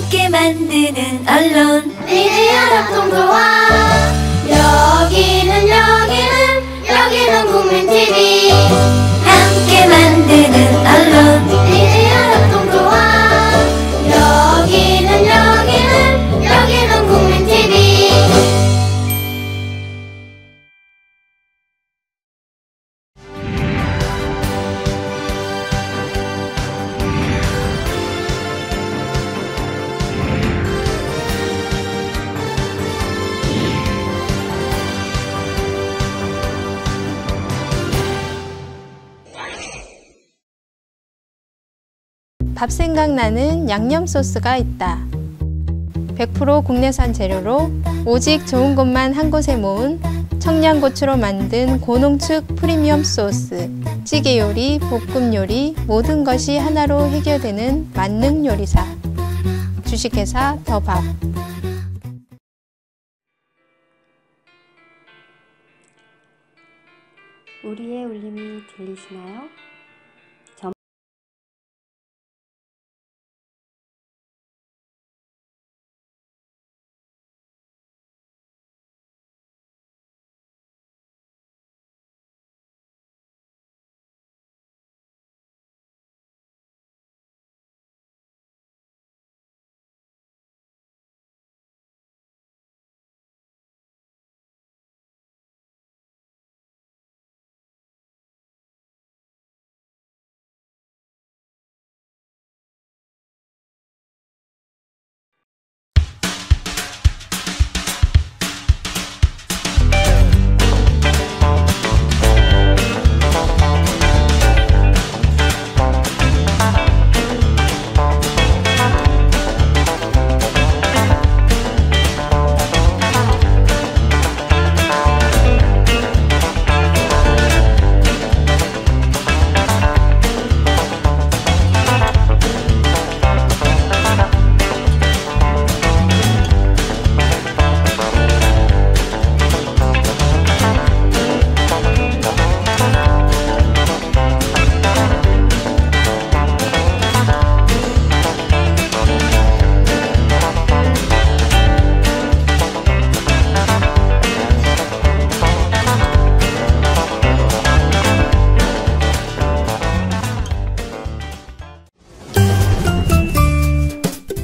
함께 만드는 언론 미디어 협동조합. 여기는 국민TV. 함께 만드는 언론 미디어 협동조합. 여기는 국민TV. 밥 생각나는 양념 소스가 있다. 100% 국내산 재료로 오직 좋은 것만 한 곳에 모은 청양고추로 만든 고농축 프리미엄 소스. 찌개 요리, 볶음 요리 모든 것이 하나로 해결되는 만능 요리사. 주식회사 더밥. 우리의 울림이 들리시나요?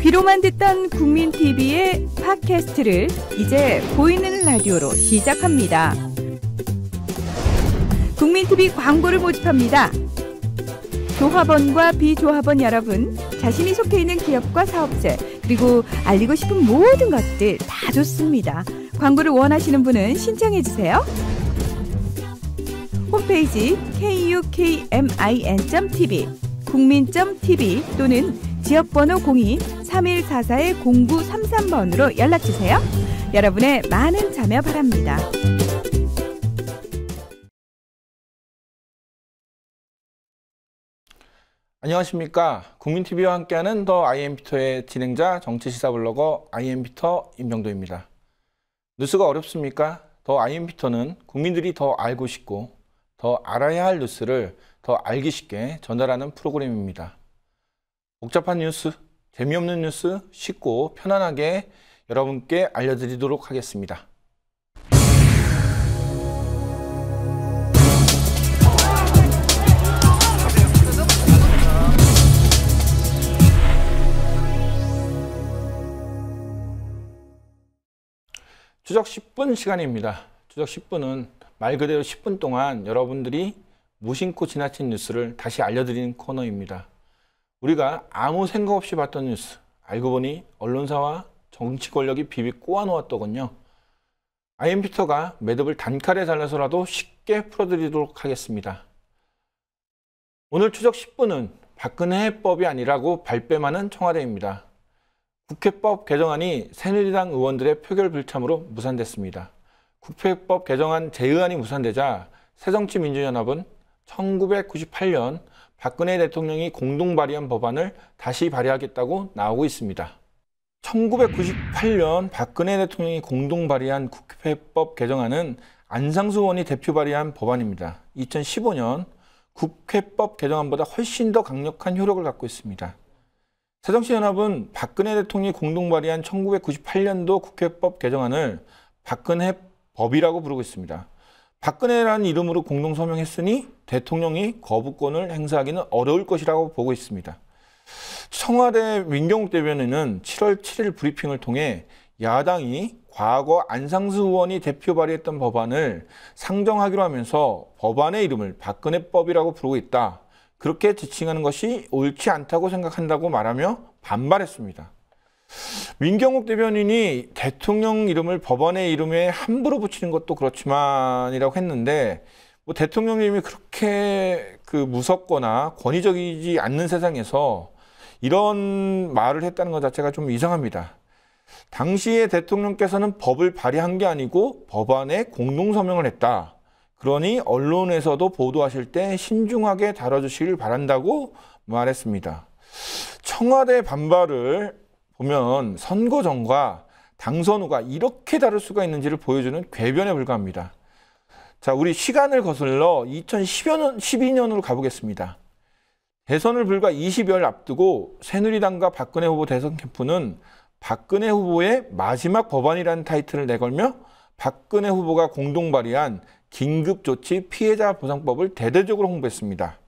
귀로만 듣던 국민TV의 팟캐스트를 이제 보이는 라디오로 시작합니다. 국민TV 광고를 모집합니다. 조합원과 비조합원 여러분, 자신이 속해 있는 기업과 사업체, 그리고 알리고 싶은 모든 것들 다 좋습니다. 광고를 원하시는 분은 신청해주세요. 홈페이지 kukmin.tv, 국민.tv 또는 지역번호 02-3144-0933번으로 연락주세요. 여러분의 많은 참여 바랍니다. 안녕하십니까. 국민TV와 함께하는 더 IM피터의 진행자 정치시사블로거 IM피터 임병도입니다. 뉴스가 어렵습니까? 더 IM피터는 국민들이 더 알고 싶고 더 알아야 할 뉴스를 더 알기 쉽게 전달하는 프로그램입니다. 복잡한 뉴스, 재미없는 뉴스 쉽고 편안하게 여러분께 알려드리도록 하겠습니다. 추적 10분 시간입니다. 추적 10분은 말 그대로 10분 동안 여러분들이 무심코 지나친 뉴스를 다시 알려드리는 코너입니다. 우리가 아무 생각 없이 봤던 뉴스, 알고 보니 언론사와 정치 권력이 비비 꼬아놓았더군요. IM피터가 매듭을 단칼에 잘라서라도 쉽게 풀어드리도록 하겠습니다. 오늘 추적 10분은 박근혜 해법이 아니라고 발뺌하는 청와대입니다. 국회법 개정안이 새누리당 의원들의 표결 불참으로 무산됐습니다. 국회법 개정안 제의안이 무산되자 새정치민주연합은 1998년 박근혜 대통령이 공동 발의한 법안을 다시 발의하겠다고 나오고 있습니다. 1998년 박근혜 대통령이 공동 발의한 국회법 개정안은 안상수 의원이 대표 발의한 법안입니다. 2015년 국회법 개정안보다 훨씬 더 강력한 효력을 갖고 있습니다. 새정치연합은 박근혜 대통령이 공동 발의한 1998년도 국회법 개정안을 박근혜법이라고 부르고 있습니다. 박근혜라는 이름으로 공동 서명했으니 대통령이 거부권을 행사하기는 어려울 것이라고 보고 있습니다. 청와대 민경욱 대변인은 7월 7일 브리핑을 통해 야당이 과거 안상수 의원이 대표 발의했던 법안을 상정하기로 하면서 법안의 이름을 박근혜법이라고 부르고 있다. 그렇게 지칭하는 것이 옳지 않다고 생각한다고 말하며 반발했습니다. 민경욱 대변인이 대통령 이름을 법안의 이름에 함부로 붙이는 것도 그렇지만이라고 했는데 뭐 대통령 이름이 그렇게 무섭거나 권위적이지 않는 세상에서 이런 말을 했다는 것 자체가 좀 이상합니다. 당시에 대통령께서는 법을 발의한 게 아니고 법안에 공동서명을 했다. 그러니 언론에서도 보도하실 때 신중하게 다뤄주시길 바란다고 말했습니다. 청와대 반발을 보면 선거 전과 당선 후가 이렇게 다를 수가 있는지를 보여주는 궤변에 불과합니다. 자, 우리 시간을 거슬러 2012년으로 가보겠습니다. 대선을 불과 20여일 앞두고 새누리당과 박근혜 후보 대선 캠프는 박근혜 후보의 마지막 법안이라는 타이틀을 내걸며 박근혜 후보가 공동 발의한 긴급조치 피해자 보상법을 대대적으로 홍보했습니다.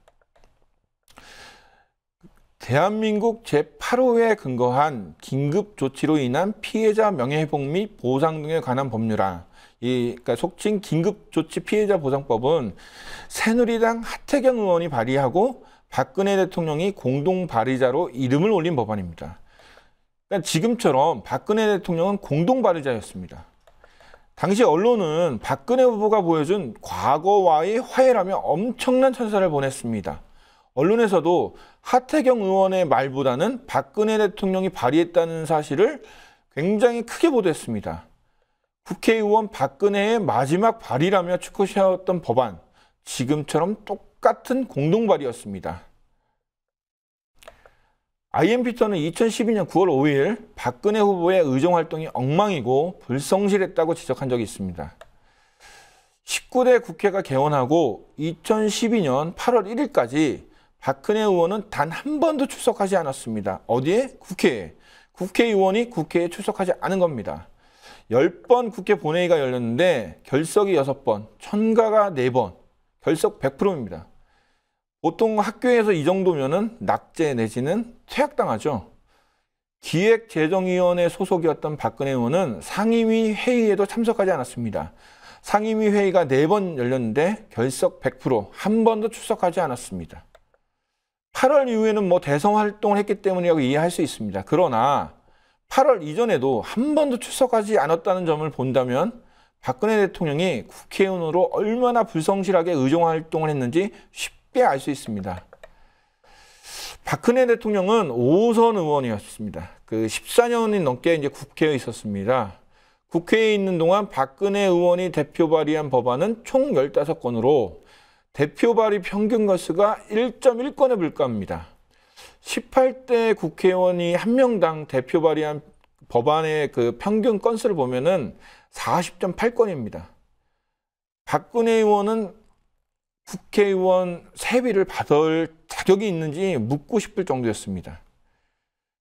대한민국 제8호에 근거한 긴급조치로 인한 피해자 명예회복 및 보상 등에 관한 법률안, 그러니까 속칭 긴급조치 피해자 보상법은 새누리당 하태경 의원이 발의하고 박근혜 대통령이 공동 발의자로 이름을 올린 법안입니다. 그러니까 지금처럼 박근혜 대통령은 공동 발의자였습니다. 당시 언론은 박근혜 후보가 보여준 과거와의 화해라며 엄청난 찬사를 보냈습니다. 언론에서도 하태경 의원의 말보다는 박근혜 대통령이 발의했다는 사실을 굉장히 크게 보도했습니다. 국회의원 박근혜의 마지막 발의라며 축구시켰던 법안, 지금처럼 똑같은 공동 발의였습니다. IMP터는 2012년 9월 5일 박근혜 후보의 의정활동이 엉망이고 불성실했다고 지적한 적이 있습니다. 19대 국회가 개원하고 2012년 8월 1일까지 박근혜 의원은 단 한 번도 출석하지 않았습니다. 어디에? 국회에. 국회의원이 국회에 출석하지 않은 겁니다. 10번 국회 본회의가 열렸는데 결석이 6번, 천가가 4번, 결석 100%입니다. 보통 학교에서 이 정도면은 낙제 내지는 퇴학당하죠. 기획재정위원회 소속이었던 박근혜 의원은 상임위 회의에도 참석하지 않았습니다. 상임위 회의가 4번 열렸는데 결석 100%, 한 번도 출석하지 않았습니다. 8월 이후에는 뭐 대선 활동을 했기 때문이라고 이해할 수 있습니다. 그러나 8월 이전에도 한 번도 출석하지 않았다는 점을 본다면 박근혜 대통령이 국회의원으로 얼마나 불성실하게 의정활동을 했는지 쉽게 알 수 있습니다. 박근혜 대통령은 5선 의원이었습니다. 14년이 넘게 이제 국회에 있었습니다. 국회에 있는 동안 박근혜 의원이 대표 발의한 법안은 총 15건으로 대표 발의 평균 건수가 1.1건에 불과합니다. 18대 국회의원이 한 명당 대표 발의한 법안의 평균 건수를 보면은 40.8건입니다. 박근혜 의원은 국회의원 세비를 받을 자격이 있는지 묻고 싶을 정도였습니다.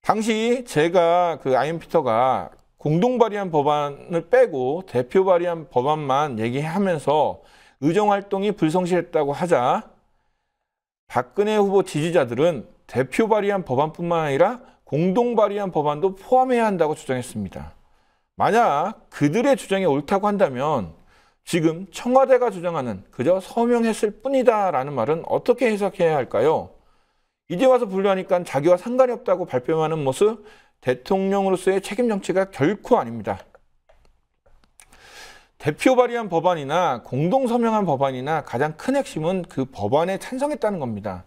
당시 제가 IMP터가 공동 발의한 법안을 빼고 대표 발의한 법안만 얘기하면서 의정활동이 불성실했다고 하자 박근혜 후보 지지자들은 대표 발의한 법안뿐만 아니라 공동 발의한 법안도 포함해야 한다고 주장했습니다. 만약 그들의 주장이 옳다고 한다면 지금 청와대가 주장하는 그저 서명했을 뿐이다 라는 말은 어떻게 해석해야 할까요? 이제 와서 분류하니까 자기와 상관이 없다고 발표하는 모습, 대통령으로서의 책임 정치가 결코 아닙니다. 대표 발의한 법안이나 공동 서명한 법안이나 가장 큰 핵심은 그 법안에 찬성했다는 겁니다.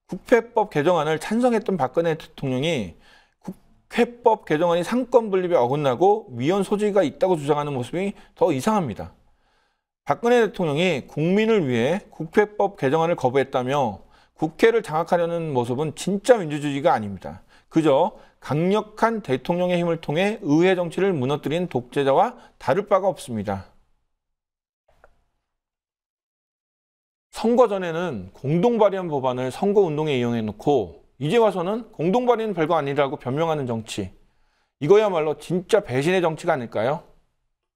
국회법 개정안을 찬성했던 박근혜 대통령이 국회법 개정안이 상권 분립에 어긋나고 위헌 소지가 있다고 주장하는 모습이 더 이상합니다. 박근혜 대통령이 국민을 위해 국회법 개정안을 거부했다며 국회를 장악하려는 모습은 진짜 민주주의가 아닙니다. 그저 강력한 대통령의 힘을 통해 의회 정치를 무너뜨린 독재자와 다를 바가 없습니다. 선거 전에는 공동 발의한 법안을 선거운동에 이용해 놓고 이제 와서는 공동발의는 별거 아니라고 변명하는 정치. 이거야말로 진짜 배신의 정치가 아닐까요?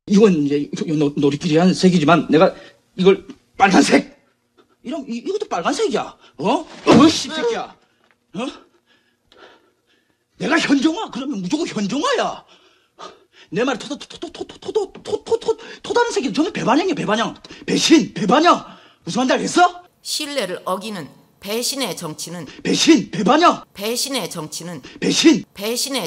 이건 이제 놀이끼리 한 색이지만 내가 이걸 빨간색. 이것도 빨간색이야. 씹새끼야. 내가 현정아 그러면 무조건 현정아야. 내 말이 토다는 새끼 저는 배반형이야 배반형. 배신 배반형. 무슨 말인지 알겠어? 신뢰를 어기는 배신의 정치는 배신 배반형. 배신의 정치는 배신 배신의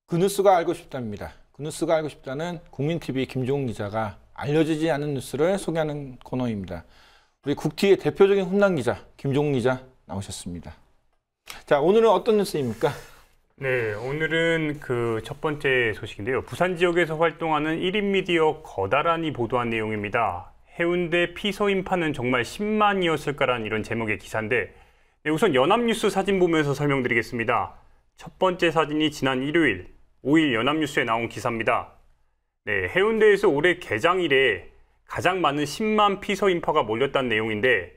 그 뉴스가 알고 싶답니다. 그 뉴스가 알고 싶다는 국민TV 김종훈 기자가 알려지지 않은 뉴스를 소개하는 코너입니다. 우리 국TV의 대표적인 훈남 기자 김종훈 기자 나오셨습니다. 자, 오늘은 어떤 뉴스입니까? 네, 오늘은 그 첫 번째 소식인데요. 부산 지역에서 활동하는 1인 미디어 거다란이 보도한 내용입니다. 해운대 피서인파는 정말 10만이었을까라는 이런 제목의 기사인데, 네, 우선 연합뉴스 사진 보면서 설명드리겠습니다. 첫 번째 사진이 지난 일요일 5일 연합뉴스에 나온 기사입니다. 네, 해운대에서 올해 개장 이래 가장 많은 10만 피서 인파가 몰렸다는 내용인데,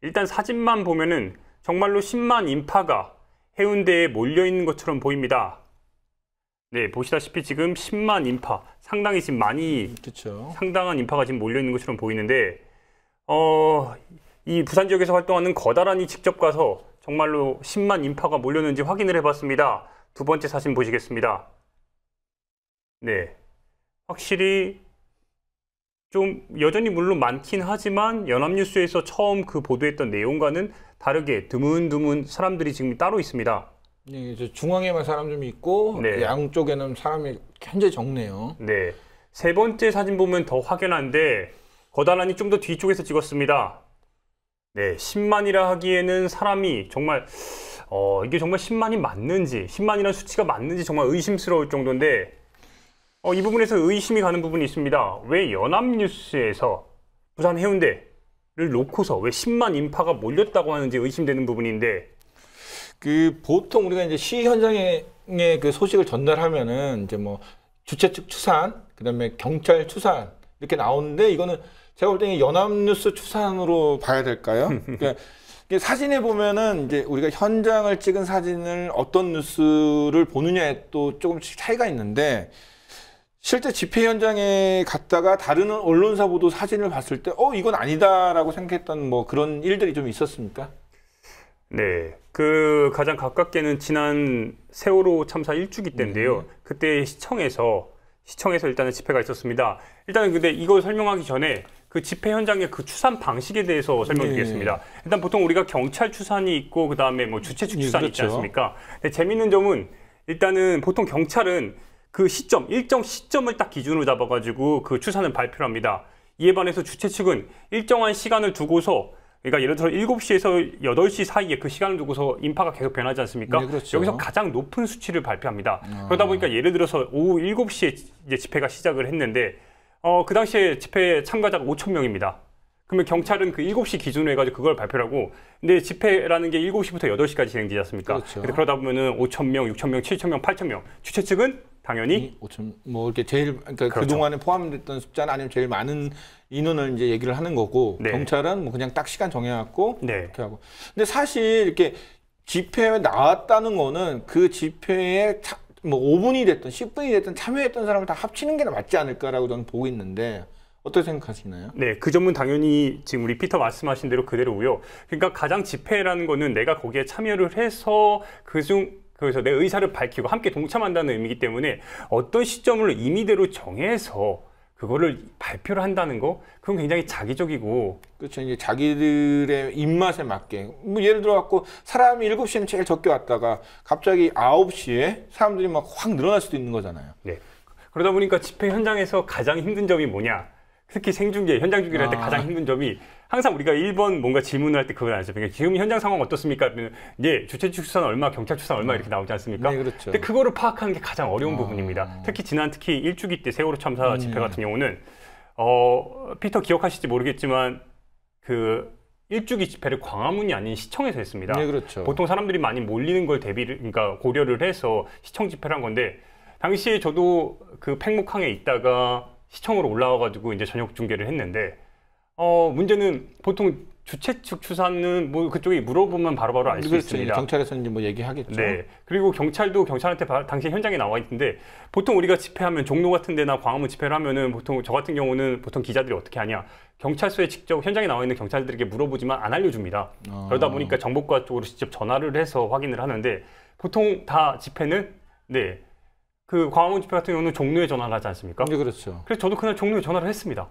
일단 사진만 보면은 정말로 10만 인파가 해운대에 몰려있는 것처럼 보입니다. 네, 보시다시피 지금 10만 인파, 상당히 지금 많이, 그렇죠. 상당한 인파가 지금 몰려있는 것처럼 보이는데, 이 부산 지역에서 활동하는 거다란이 직접 가서 정말로 10만 인파가 몰렸는지 확인을 해봤습니다. 두 번째 사진 보시겠습니다. 네, 확실히 좀 여전히 물론 많긴 하지만 연합뉴스에서 처음 그 보도했던 내용과는 다르게 드문드문 사람들이 지금 따로 있습니다. 네, 이제 중앙에만 사람 좀 있고 네. 양쪽에는 사람이 현재 적네요. 네, 세 번째 사진 보면 더 확연한데 거다란이 좀 더 뒤쪽에서 찍었습니다. 네, 10만이라 하기에는 사람이 정말 이게 정말 10만이 맞는지 10만이라는 수치가 맞는지 정말 의심스러울 정도인데 이 부분에서 의심이 가는 부분이 있습니다. 왜 연합뉴스에서 부산 해운대를 놓고서 왜 10만 인파가 몰렸다고 하는지 의심되는 부분인데, 그 보통 우리가 이제 시 현장에 그 소식을 전달하면은 이제 뭐 주최 측 추산, 그다음에 경찰 추산 이렇게 나오는데, 이거는 제가 볼 때는 연합뉴스 추산으로 봐야 될까요? 그러니까 사진에 보면은 이제 우리가 현장을 찍은 사진을 어떤 뉴스를 보느냐에 또 조금씩 차이가 있는데, 실제 집회 현장에 갔다가 다른 언론사 보도 사진을 봤을 때 이건 아니다라고 생각했던 뭐 그런 일들이 좀 있었습니까? 네, 그 가장 가깝게는 지난 세월호 참사 1주기 때인데요. 그때 시청에서 일단은 집회가 있었습니다. 일단은 근데 이걸 설명하기 전에 그 집회 현장의 그 추산 방식에 대해서 설명드리겠습니다. 일단 보통 우리가 경찰 추산이 있고 그 다음에 뭐 주최 측 추산이 있지 않습니까? 근데 재밌는 점은 일단은 보통 경찰은 그 시점, 일정 시점을 딱 기준으로 잡아가지고 그 추산을 발표를 합니다. 이에 반해서 주최 측은 일정한 시간을 두고서, 그러니까 예를 들어 7시에서 8시 사이에 그 시간을 두고서 인파가 계속 변하지 않습니까? 네, 그렇죠. 여기서 가장 높은 수치를 발표합니다. 그러다 보니까 예를 들어서 오후 7시에 이제 집회가 시작을 했는데, 그 당시에 집회 참가자가 5,000명입니다. 그러면 경찰은 그 7시 기준으로 해가지고 그걸 발표를 하고, 근데 집회라는 게 7시부터 8시까지 진행되지 않습니까? 그렇죠. 그러다 보면은 5,000명, 6,000명, 7,000명, 8,000명. 주최 측은 당연히 5천 뭐 이렇게 제일 그러니까 그렇죠. 그동안에 포함됐던 숫자는 아니면 제일 많은 인원을 이제 얘기를 하는 거고, 네. 경찰은 뭐 그냥 딱 시간 정해갖고 네. 이렇게 하고. 근데 사실 이렇게 집회에 나왔다는 거는 그 집회에 뭐 5분이 됐든 10분이 됐든 참여했던 사람을 다 합치는 게 맞지 않을까라고 저는 보고 있는데, 어떻게 생각하시나요? 네, 그 점은 당연히 지금 우리 피터 말씀하신 대로 그대로고요. 그러니까 가장 집회라는 거는 내가 거기에 참여를 해서 그래서 내 의사를 밝히고 함께 동참한다는 의미이기 때문에 어떤 시점을 임의대로 정해서 그거를 발표를 한다는 거, 그건 굉장히 자기적이고. 그렇죠. 이제 자기들의 입맛에 맞게. 뭐 예를 들어 갖고 사람이 7시는 제일 적게 왔다가 갑자기 9시에 사람들이 막 확 늘어날 수도 있는 거잖아요. 네. 그러다 보니까 집회 현장에서 가장 힘든 점이 뭐냐? 특히 생중계, 현장 중계를 할 때 가장 힘든 점이, 항상 우리가 1번 뭔가 질문을 할 때 그건 아시죠? 그러니까 지금 현장 상황 어떻습니까? 예, 주최 측 추산 얼마, 경찰 추산 얼마 이렇게 나오지 않습니까? 네, 그렇죠. 근데 그거를 파악하는 게 가장 어려운 부분입니다. 특히 1주기 때 세월호 참사 집회 같은 경우는 피터 기억하실지 모르겠지만 그 일주기 집회를 광화문이 아닌 시청에서 했습니다. 네, 그렇죠. 보통 사람들이 많이 몰리는 걸 그러니까 고려를 해서 시청 집회를 한 건데 당시에 저도 그 팽목항에 있다가 시청으로 올라와가지고 이제 저녁 중계를 했는데 문제는 보통 주최 측 추사는 뭐 그쪽에 물어보면 바로바로 알 수 그렇죠. 있습니다. 경찰에서는 뭐 얘기하겠죠. 네. 그리고 경찰한테 당시 현장에 나와 있는데 보통 우리가 집회하면 종로 같은 데나 광화문 집회를 하면은 보통 저 같은 경우는 보통 기자들이 어떻게 하냐. 경찰서에 직접 현장에 나와 있는 경찰들에게 물어보지만 안 알려줍니다. 그러다 보니까 정보과 쪽으로 직접 전화를 해서 확인을 하는데 보통 다 집회는 네. 그 광화문 집회 같은 경우는 종로에 전화를 하지 않습니까? 네, 그렇죠. 그래서 저도 그날 종로에 전화를 했습니다.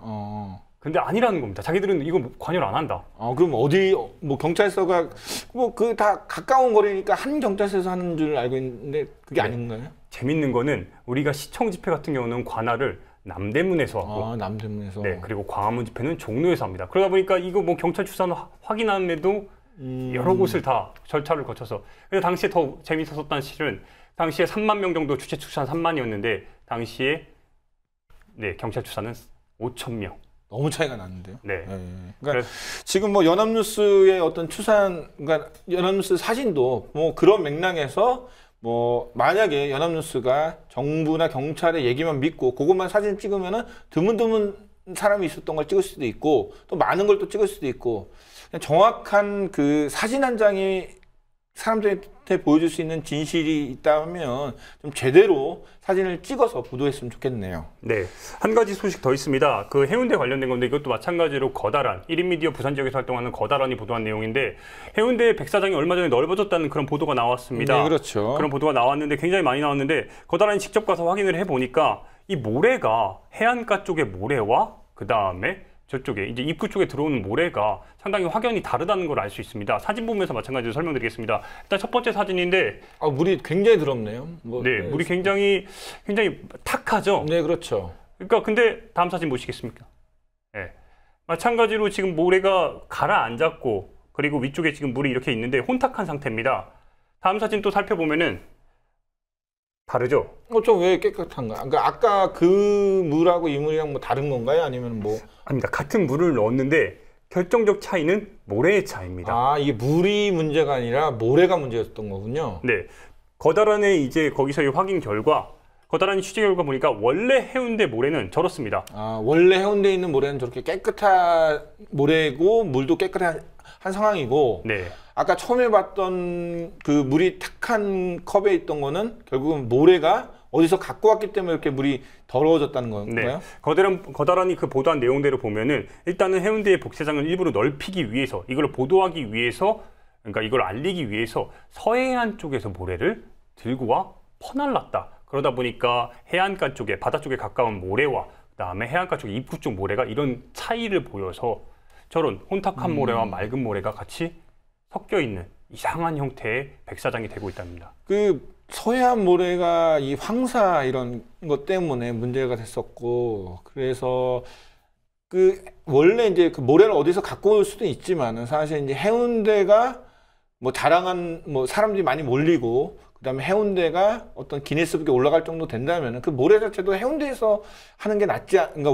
근데 아니라는 겁니다. 자기들은 이거 관여를 안 한다. 그럼 어디 뭐 경찰서가 뭐 그 다 가까운 거리니까 한 경찰서에서 하는 줄 알고 있는데 그게 네. 아닌가요? 재밌는 거는 우리가 시청 집회 같은 경우는 관할을 남대문에서 하고 남대문에서. 네, 그리고 광화문 집회는 종로에서 합니다. 그러다 보니까 이거 뭐 경찰 추사는 확인하는데도 여러 곳을 다 절차를 거쳐서. 그래서 당시에 더 재밌었던 실은 당시에 3만 명 정도 주최 추사는 3만이었는데 당시에 네, 경찰 추사는 5천 명. 너무 차이가 나는데요. 네. 그러니까 지금 뭐 연합뉴스의 어떤 추산, 그러니까 연합뉴스 사진도 뭐 그런 맥락에서 뭐 만약에 연합뉴스가 정부나 경찰의 얘기만 믿고 그것만 사진 찍으면은 드문드문 사람이 있었던 걸 찍을 수도 있고 또 많은 걸 또 찍을 수도 있고 그냥 정확한 그 사진 한 장이 사람들한테 보여줄 수 있는 진실이 있다면 좀 제대로 사진을 찍어서 보도했으면 좋겠네요. 네, 한 가지 소식 더 있습니다. 그 해운대 관련된 건데 이것도 마찬가지로 거다란, 1인 미디어 부산 지역에서 활동하는 거다란이 보도한 내용인데 해운대 백사장이 얼마 전에 넓어졌다는 그런 보도가 나왔습니다. 네, 그렇죠. 그런 보도가 나왔는데 굉장히 많이 나왔는데 거다란이 직접 가서 확인을 해보니까 이 모래가 해안가 쪽의 모래와 그 다음에 저쪽에 이제 입구 쪽에 들어오는 모래가 상당히 확연히 다르다는 걸 알 수 있습니다. 사진 보면서 마찬가지로 설명드리겠습니다. 일단 첫 번째 사진인데 물이 굉장히 더럽네요. 네, 물이 굉장히 탁하죠. 네, 그렇죠. 그러니까 근데 다음 사진 보시겠습니까? 네, 마찬가지로 지금 모래가 가라앉았고 그리고 위쪽에 지금 물이 이렇게 있는데 혼탁한 상태입니다. 다음 사진 또 살펴보면은 다르죠? 좀 왜 깨끗한가? 그러니까 아까 그 물하고 이 물이랑 뭐 다른 건가요? 아니면 뭐? 아닙니다. 같은 물을 넣었는데 결정적 차이는 모래의 차이입니다. 이게 물이 문제가 아니라 모래가 문제였던 거군요. 네. 거다란의 이제 거기서의 확인 결과, 거다란이 취재 결과 보니까 원래 해운대 모래는 저렇습니다. 원래 해운대에 있는 모래는 저렇게 깨끗한 모래고 물도 깨끗한 상황이고 네. 아까 처음에 봤던 그 물이 탁한 컵에 있던 거는 결국은 모래가 어디서 갖고 왔기 때문에 이렇게 물이 더러워졌다는 건가요? 네. 거다란이 그 보도한 내용대로 보면은 일단은 해운대의 복사장을 일부러 넓히기 위해서 이걸 보도하기 위해서 그러니까 이걸 알리기 위해서 서해안 쪽에서 모래를 들고 와 퍼날랐다. 그러다 보니까 해안가 쪽에 바다 쪽에 가까운 모래와 그다음에 해안가 쪽 입구 쪽 모래가 이런 차이를 보여서 저런 혼탁한 모래와 맑은 모래가 같이 섞여 있는 이상한 형태의 백사장이 되고 있답니다. 그 서해안 모래가 이 황사 이런 것 때문에 문제가 됐었고 그래서 그 원래 이제 그 모래를 어디서 갖고 올 수도 있지만은 사실 이제 해운대가 뭐 자랑한 뭐 사람들이 많이 몰리고 그다음에 해운대가 어떤 기네스북에 올라갈 정도 된다면은 그 모래 자체도 해운대에서 하는 게 낫지 그러니까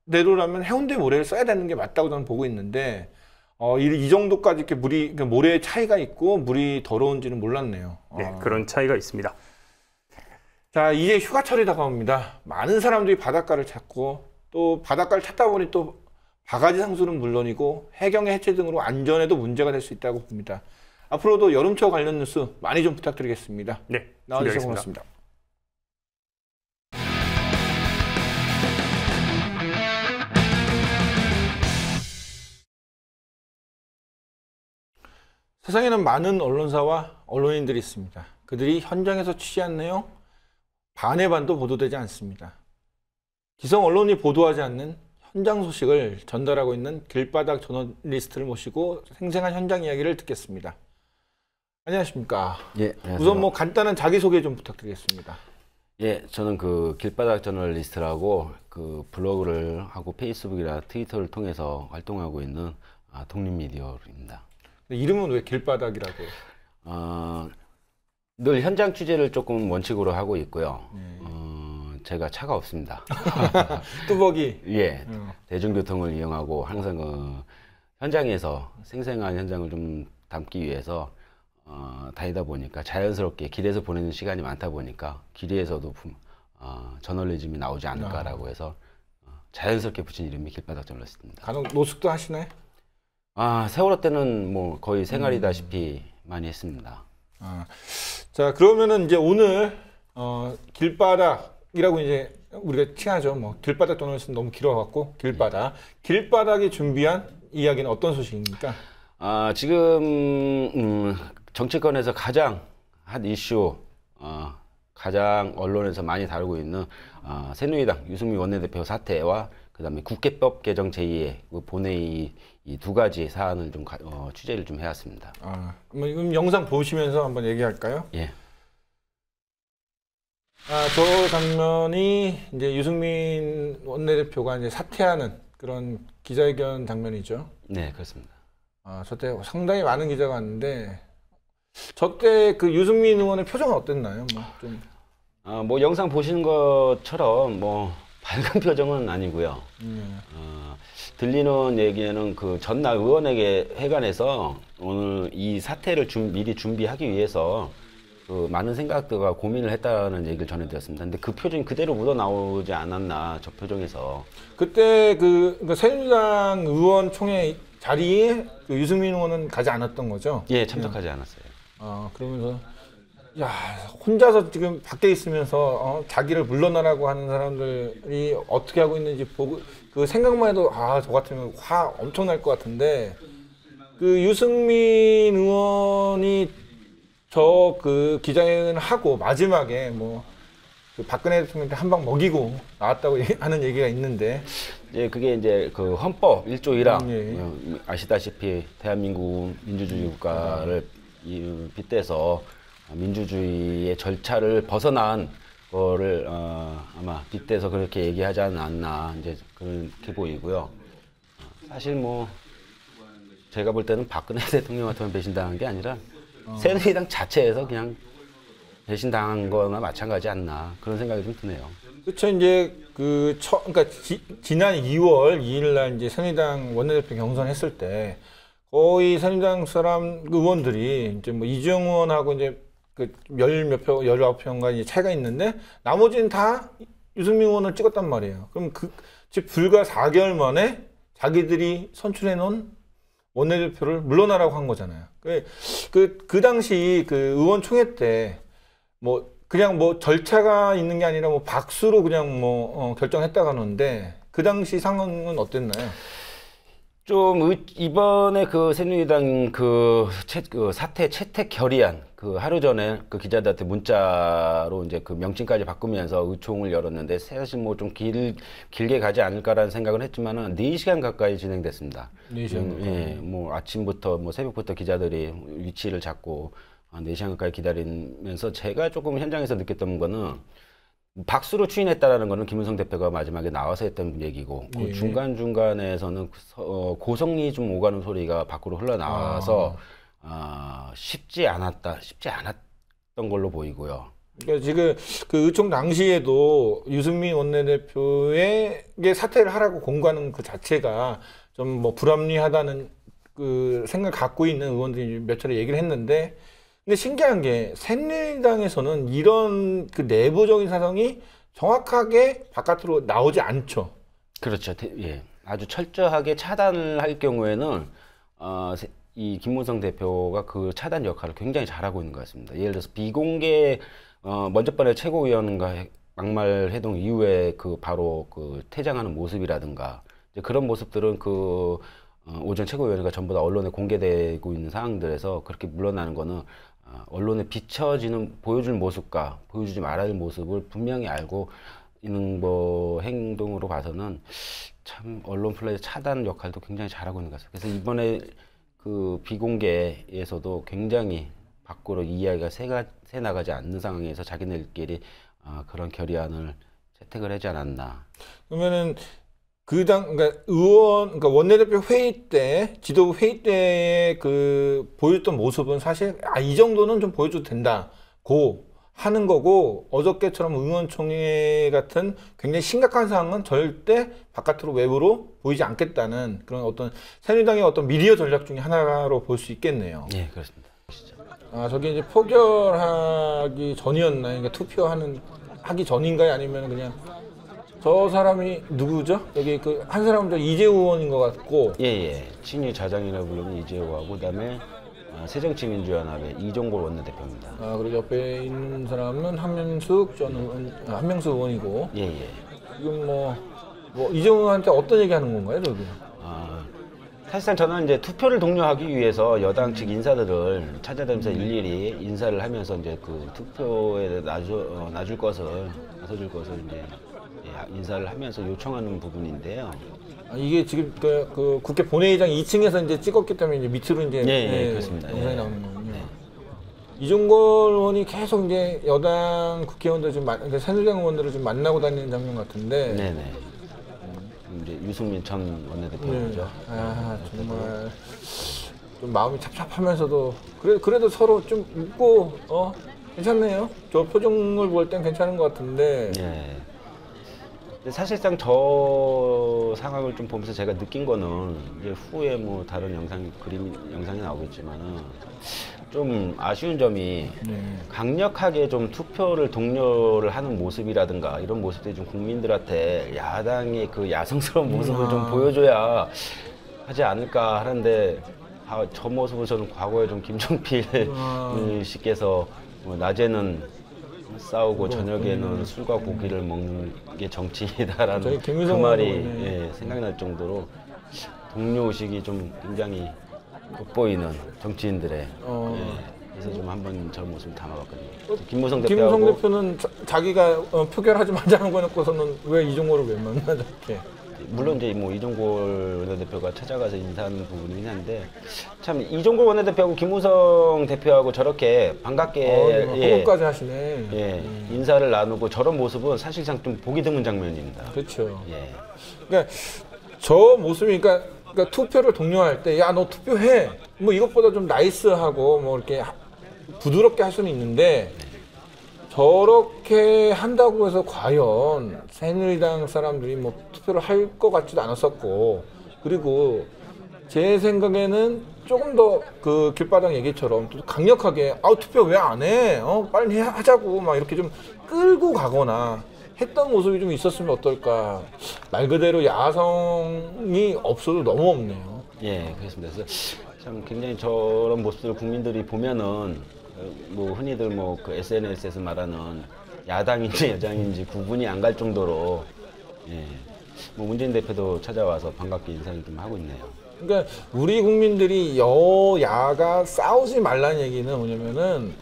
원래대로라면 해운대 모래를 써야 되는 게 맞다고 저는 보고 있는데 이 정도까지 이렇게 물이 모래의 차이가 있고 물이 더러운지는 몰랐네요. 네, 그런 차이가 있습니다. 자, 이제 휴가철이 다가옵니다. 많은 사람들이 바닷가를 찾고 또 바닷가를 찾다 보니 또 바가지 상수는 물론이고 해경의 해체 등으로 안전에도 문제가 될 수 있다고 봅니다. 앞으로도 여름철 관련 뉴스 많이 좀 부탁드리겠습니다. 네, 나와주셔서 고맙습니다. 세상에는 많은 언론사와 언론인들이 있습니다. 그들이 현장에서 취재한 내용 반의 반도 보도되지 않습니다. 기성 언론이 보도하지 않는 현장 소식을 전달하고 있는 길바닥 저널리스트를 모시고 생생한 현장 이야기를 듣겠습니다. 안녕하십니까? 예, 안녕하세요. 우선 뭐 간단한 자기소개 좀 부탁드리겠습니다. 예, 저는 그 길바닥 저널리스트라고 그 블로그를 하고 페이스북이나 트위터를 통해서 활동하고 있는 독립미디어입니다. 이름은 왜 길바닥이라고? 늘 현장 취재를 조금 원칙으로 하고 있고요. 제가 차가 없습니다. 뚜벅이. 예, 대중교통을 이용하고 항상 현장에서 생생한 현장을 좀 담기 위해서 다니다 보니까 자연스럽게 길에서 보내는 시간이 많다 보니까 길에서도 저널리즘이 나오지 않을까라고 해서 자연스럽게 붙인 이름이 길바닥 저널리스트입니다. 간혹 노숙도 하시나요? 세월호 때는 뭐 거의 생활이다시피 많이 했습니다. 자, 그러면은 이제 오늘 길바닥이라고 이제 우리가 칭하죠. 뭐 길바닥 저널리스트는 너무 길어갖고 길바닥. 길바닥이 준비한 이야기는 어떤 소식입니까? 지금 정치권에서 가장 핫 이슈, 가장 언론에서 많이 다루고 있는 새누리당 유승민 원내대표 사퇴와 그다음에 국회법 개정 제2의 본회의 이 두 가지 사안을 좀 취재를 좀 해왔습니다. 그럼 영상 보시면서 한번 얘기할까요? 예. 저 장면이 이제 유승민 원내대표가 이제 사퇴하는 그런 기자회견 장면이죠. 네, 그렇습니다. 저때 상당히 많은 기자가 왔는데 저때 그 유승민 의원의 표정은 어땠나요? 뭐 영상 보시는 것처럼 뭐 밝은 표정은 아니고요. 들리는 얘기에는 그 전날 의원에게 회관에서 오늘 이 사태를 미리 준비하기 위해서 그 많은 생각들과 고민을 했다는 얘기를 전해드렸습니다. 근데 그 표정이 그대로 묻어 나오지 않았나, 저 표정에서. 그때 그러니까 새누리당 의원총회 자리에 그 유승민 의원은 가지 않았던 거죠? 예, 참석하지 않았어요. 그러면서 야, 혼자서 지금 밖에 있으면서 자기를 물러나라고 하는 사람들이 어떻게 하고 있는지 보고 그 생각만 해도 저 같으면 화 엄청 날 것 같은데 그 유승민 의원이 저 그 기자회견을 하고 마지막에 뭐 그 박근혜 대통령한테 한 방 먹이고 나왔다고 하는 얘기가 있는데 예, 그게 이제 그 헌법 1조 1항 아시다시피 대한민국 민주주의 국가를 빗대서 민주주의의 절차를 벗어난 거를 아마 빗대서 그렇게 얘기하지 않았나 이제 그렇게 보이고요. 사실 뭐 제가 볼 때는 박근혜 대통령한테만 배신당한 게 아니라 새누리당 자체에서 그냥 배신당한 거나 마찬가지 않나 그런 생각이 좀 드네요. 그렇죠. 이제 그러니까 지난 2월 2일 날 이제 새누리당 원내대표 경선했을 때 거의 새누리당 사람 의원들이 이제 뭐 이주영 의원하고 이제 그 19표인가 이제 차이가 있는데 나머지는 다 유승민 의원을 찍었단 말이에요. 그럼 즉 불과 4개월 만에 자기들이 선출해 놓은 원내대표를 물러나라고 한 거잖아요. 그 당시 그 의원총회 때 뭐 그냥 뭐 절차가 있는 게 아니라 뭐 박수로 그냥 뭐 결정했다고 하는데 그 당시 상황은 어땠나요? 좀 이번에 그 새누리당 그 사퇴 채택 결의안 그 하루 전에 그 기자들한테 문자로 이제 그 명칭까지 바꾸면서 의총을 열었는데 사실 뭐 좀 길게 가지 않을까라는 생각을 했지만은 4시간 가까이 진행됐습니다. 4시간. 예, 뭐 아침부터 뭐 새벽부터 기자들이 위치를 잡고 4시간 가까이 기다리면서 제가 조금 현장에서 느꼈던 거는 박수로 추인했다라는 거는 김은성 대표가 마지막에 나와서 했던 얘기고 그 중간중간에서는 고성이 좀 오가는 소리가 밖으로 흘러나와서 쉽지 않았던 걸로 보이고요. 그러니까 지금 그 의총 당시에도 유승민 원내대표에게 사퇴를 하라고 공고하는 그 자체가 좀 뭐 불합리하다는 그 생각을 갖고 있는 의원들이 몇 차례 얘기를 했는데 근데 신기한 게 새누리당에서는 이런 그 내부적인 사정이 정확하게 바깥으로 나오지 않죠. 그렇죠. 예. 아주 철저하게 차단을 할 경우에는 이 김문성 대표가 그 차단 역할을 굉장히 잘하고 있는 것 같습니다. 예를 들어서 비공개 먼저번에 최고위원과 막말 회동 이후에 그 바로 그 퇴장하는 모습이라든가 이제 그런 모습들은 그 오전 최고위원회가 전부 다 언론에 공개되고 있는 상황들에서 그렇게 물러나는 거는 언론에 비춰지는 보여줄 모습과 보여주지 말아야 할 모습을 분명히 알고 있는 뭐 행동으로 봐서는 참 언론 플레이 차단 역할도 굉장히 잘하고 있는 것 같습니다. 그래서 이번에 그 비공개에서도 굉장히 밖으로 이야기가 새 나가지 않는 상황에서 자기네들끼리 그런 결의안을 채택을 하지 않았나. 그러면은 그러니까 그러니까 원내대표 회의 때, 지도부 회의 때 그 보였던 모습은 사실 이 정도는 좀 보여줘도 된다고 하는 거고 어저께처럼 의원총회 같은 굉장히 심각한 상황은 절대 바깥으로 외부로 보이지 않겠다는 그런 어떤 새누리당의 어떤 미디어 전략 중에 하나로 볼 수 있겠네요. 네, 그렇습니다. 아, 저기 이제 포결하기 전이었나요? 그러니까 하기 전인가요? 아니면 그냥 저 사람이 누구죠? 여기 그 한 사람은 저 이재호 의원인 것 같고. 예. 친유 자장이라고 부르는 이재호하고 그다음에 새정치민주연합의 이종골 원내대표입니다. 아, 그리고 옆에 있는 사람은 한명숙 의원이고. 예. 지금 뭐 이재호 의원한테 어떤 얘기하는 건가요, 저기? 사실상 저는 이제 투표를 독려하기 위해서 여당 측 인사들을 찾아다니면서 일일이 인사를 하면서 이제 그 투표에 나서줄 것을 이제 인사를 하면서 요청하는 부분인데요. 아, 이게 지금 그 국회 본회의장 2층에서 이제 찍었기 때문에 이제 밑으로 이제 그렇습니다. 영상이 나오는 거군요. 이종걸 의원이 계속 이제 여당 국회의원들 새누리당 의원들을 좀 만나고 다니는 장면 같은데. 네네. 이제 유승민 전 원내대표죠. 아, 정말 좀 마음이 찹찹하면서도 그래도 서로 좀 웃고 괜찮네요. 저 표정을 볼 땐 괜찮은 것 같은데. 네. 사실상 저 상황을 좀 보면서 제가 느낀 거는 이제 후에 뭐 다른 영상이 나오겠지만은 좀 아쉬운 점이 강력하게 좀 투표를 독려를 하는 모습이라든가 이런 모습들이 좀 국민들한테 야당의 그 야성스러운 모습을 좀 보여줘야 하지 않을까 하는데 저 모습을 저는 과거에 좀 김종필 씨께서 낮에는 싸우고 저녁에는 술과 고기를 먹는 게 정치이다라는 그 말이 생각이 날 정도로 동료의식이 좀 굉장히 돋보이는 정치인들의 그래서 좀 한번 저 모습을 담아봤거든요. 김무성 대표는 자기가 표결하지 말자는 거 놓고서는 왜 이종골을 왜 만나 저렇게? 물론 이제 뭐 이종골 원내대표가 찾아가서 인사하는 부분이긴 한데 참 이종골 원내대표하고 김무성 대표하고 저렇게 반갑게 호흡까지 하시네. 인사를 나누고 저런 모습은 사실상 좀 보기 드문 장면입니다. 그렇죠. 그러니까 저 모습이 그러니까 투표를 독려할 때 야 너 투표해 뭐 이것보다 좀 나이스하고 뭐 이렇게 부드럽게 할 수는 있는데 저렇게 한다고 해서 과연 새누리당 사람들이 뭐 투표를 할 것 같지도 않았었고 그리고 제 생각에는 조금 더 그 길바닥 얘기처럼 또 강력하게 투표 왜 안 해? 빨리 하자고 막 이렇게 좀 끌고 가거나 했던 모습이 좀 있었으면 어떨까. 말 그대로 야성이 없어도 너무 없네요. 예, 그렇습니다. 그래서 참 굉장히 저런 모습들을 국민들이 보면은 뭐 흔히들 뭐 그 SNS에서 말하는 야당인지 여당인지 구분이 안 갈 정도로 뭐 문재인 대표도 찾아와서 반갑게 인사를 좀 하고 있네요. 그러니까 우리 국민들이 여야가 싸우지 말라는 얘기는 뭐냐면은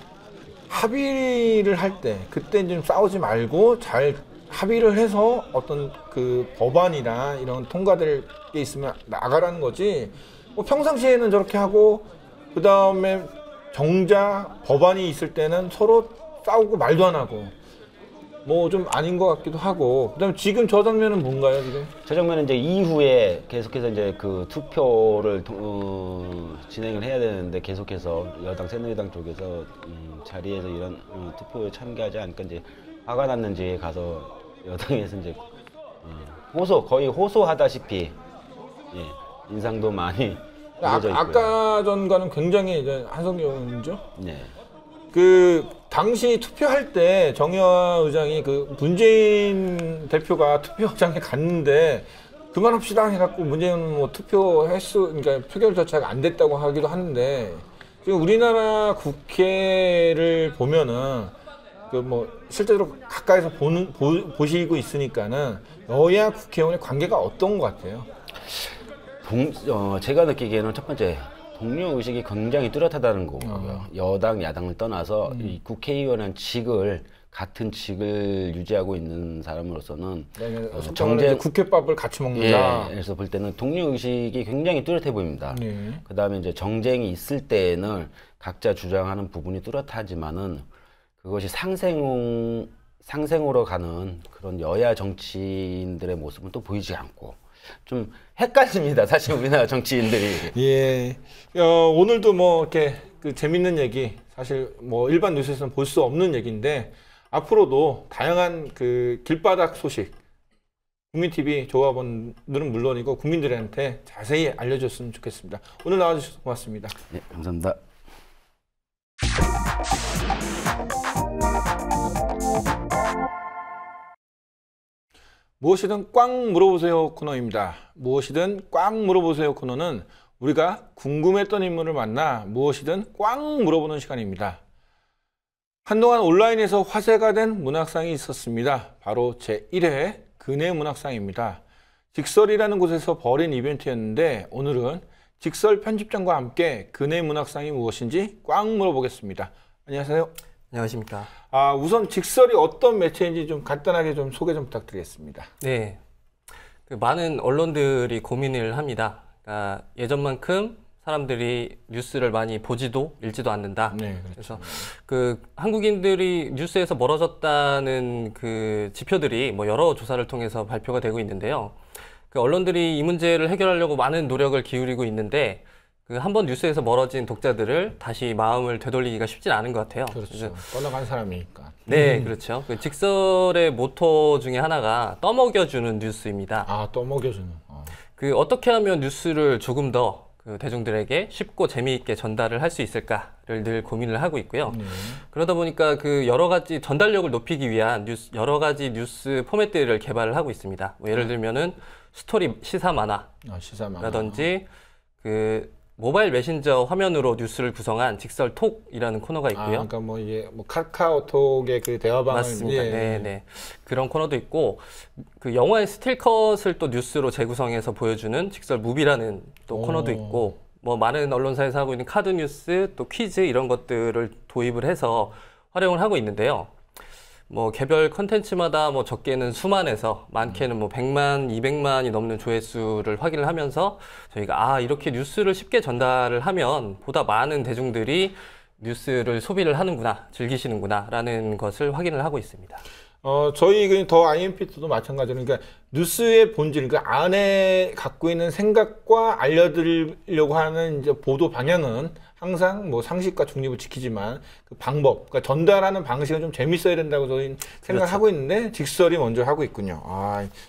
합의를 할 때 그때 좀 싸우지 말고 잘 합의를 해서 어떤 그 법안이나 이런 통과될 게 있으면 나가라는 거지. 뭐 평상시에는 저렇게 하고 그 다음에 정작 법안이 있을 때는 서로 싸우고 말도 안 하고 뭐 좀 아닌 것 같기도 하고. 그다음에 지금 저 장면은 뭔가요, 지금? 저 장면은 이제 이후에 계속해서 이제 그 투표를 진행을 해야 되는데 계속해서 여당 새누리당 쪽에서 자리에서 이런 투표에 참가하지 않으니까 이제 화가 났는지 가서 여당에서 이제 거의 호소하다시피 인상도 많이 아까 전과는 굉장히 이제 한성규 의원이죠. 네. 그 당시 투표할 때 정의화 의장이 그 문재인 대표가 투표장에 갔는데 그만합시다 해갖고 문재인은 뭐 투표 횟수 그러니까 표결 절차가 안 됐다고 하기도 하는데 지금 우리나라 국회를 보면은 그 뭐 실제로 가까이서 보시고 있으니까는 여야 국회의원의 관계가 어떤 것 같아요? 제가 느끼기에는 첫 번째 동료 의식이 굉장히 뚜렷하다는 거고요. 여당 야당을 떠나서 이 국회의원한 직을 같은 직을 유지하고 있는 사람으로서는 정제 국회밥을 같이 먹는다. 그래서 볼 때는 동료 의식이 굉장히 뚜렷해 보입니다. 그 다음에 이제 정쟁이 있을 때에는 각자 주장하는 부분이 뚜렷하지만은 그것이 상생으로 가는 그런 여야 정치인들의 모습은 또 보이지 않고 좀 헷갈립니다. 사실 우리나라 정치인들이. 오늘도 뭐 이렇게 그 재밌는 얘기 사실 뭐 일반 뉴스에서는 볼 수 없는 얘기인데 앞으로도 다양한 그 길바닥 소식 국민TV 조합원들은 물론이고 국민들한테 자세히 알려줬으면 좋겠습니다. 오늘 나와주셔서 고맙습니다. 네, 감사합니다. 무엇이든 꽉 물어보세요 코너입니다. 무엇이든 꽉 물어보세요 코너는 우리가 궁금했던 인물을 만나 무엇이든 꽉 물어보는 시간입니다. 한동안 온라인에서 화제가 된 문학상이 있었습니다. 바로 제1회 근혜문학상입니다. 직설이라는 곳에서 벌인 이벤트였는데 오늘은 직설 편집장과 함께 근혜문학상이 무엇인지 꽉 물어보겠습니다. 안녕하세요. 안녕하십니까. 우선 직설이 어떤 매체인지 좀 간단하게 좀 소개 좀 부탁드리겠습니다. 네, 많은 언론들이 고민을 합니다. 그러니까 예전만큼 사람들이 뉴스를 많이 보지도 읽지도 않는다. 네, 그렇죠. 그래서 한국인들이 뉴스에서 멀어졌다는 그 지표들이 뭐 여러 조사를 통해서 발표가 되고 있는데요. 언론들이 이 문제를 해결하려고 많은 노력을 기울이고 있는데 한번 뉴스에서 멀어진 독자들을 다시 마음을 되돌리기가 쉽진 않은 것 같아요. 그렇죠. 떠나간 사람이니까. 네, 그렇죠. 직설의 모토 중에 하나가 떠먹여주는 뉴스입니다. 떠먹여주는. 어떻게 하면 뉴스를 조금 더 대중들에게 쉽고 재미있게 전달을 할 수 있을까를 늘 고민을 하고 있고요. 그러다 보니까 여러 가지 전달력을 높이기 위한 여러 가지 뉴스 포맷들을 개발을 하고 있습니다. 예를 들면은 스토리 시사 만화라든지 모바일 메신저 화면으로 뉴스를 구성한 직설 톡이라는 코너가 있고요. 그러니까 이게 카카오톡의 그 대화방을 맞습니다. 네. 그런 코너도 있고 영화의 스틸컷을 또 뉴스로 재구성해서 보여주는 직설 무비라는 또 코너도 있고 많은 언론사에서 하고 있는 카드 뉴스 또 퀴즈 이런 것들을 도입을 해서 활용을 하고 있는데요. 개별 컨텐츠마다 적게는 수만에서 많게는 100만, 200만이 넘는 조회수를 확인을 하면서 저희가 이렇게 뉴스를 쉽게 전달을 하면 보다 많은 대중들이 뉴스를 소비를 하는구나, 즐기시는구나 라는 것을 확인을 하고 있습니다. 저희 더 IMP도 마찬가지로 그러니까 뉴스의 본질, 그 안에 갖고 있는 생각과 알려드리려고 하는 이제 보도 방향은 항상 상식과 중립을 지키지만 그 방법, 그러니까 전달하는 방식은 좀 재밌어야 된다고 저희는 생각을 그렇죠. 하고 있는데 직설이 먼저 하고 있군요.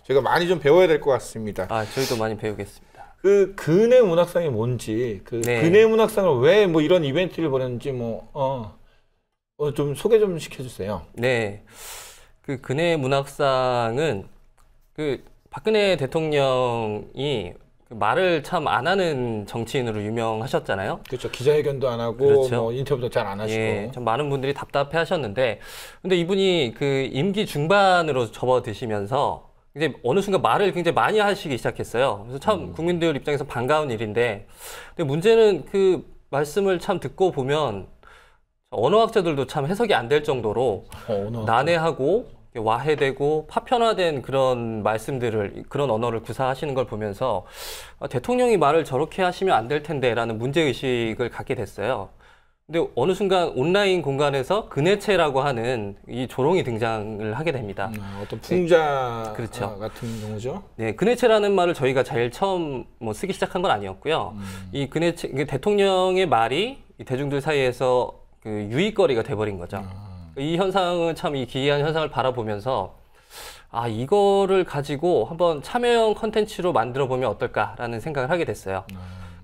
저희가 많이 좀 배워야 될 것 같습니다. 저희도 많이 배우겠습니다. 근혜문학상이 뭔지, 네. 근혜문학상을 왜 이런 이벤트를 벌였는지 좀 소개 좀 시켜주세요. 네. 근혜문학상은 박근혜 대통령이 말을 참 안 하는 정치인으로 유명하셨잖아요. 그렇죠. 기자회견도 안 하고 그렇죠. 인터뷰도 잘 안 하시고. 예, 좀 많은 분들이 답답해 하셨는데 근데 이분이 임기 중반으로 접어드시면서 이제 어느 순간 말을 굉장히 많이 하시기 시작했어요. 그래서 참 국민들 입장에서 반가운 일인데 근데 문제는 말씀을 참 듣고 보면 언어학자들도 참 해석이 안 될 정도로 난해하고 와해되고 파편화된 그런 말씀들을, 그런 언어를 구사하시는 걸 보면서 대통령이 말을 저렇게 하시면 안 될 텐데 라는 문제의식을 갖게 됐어요. 근데 어느 순간 온라인 공간에서 근혜체라고 하는 이 조롱이 등장을 하게 됩니다. 어떤 풍자 그렇죠. 같은 경우죠. 네, 근혜체라는 말을 저희가 제일 처음 쓰기 시작한 건 아니었고요. 이 근혜체, 대통령의 말이 대중들 사이에서 유익거리가 돼버린 거죠. 이 현상은 참 이 기이한 현상을 바라보면서 이거를 가지고 한번 참여형 컨텐츠로 만들어 보면 어떨까라는 생각을 하게 됐어요.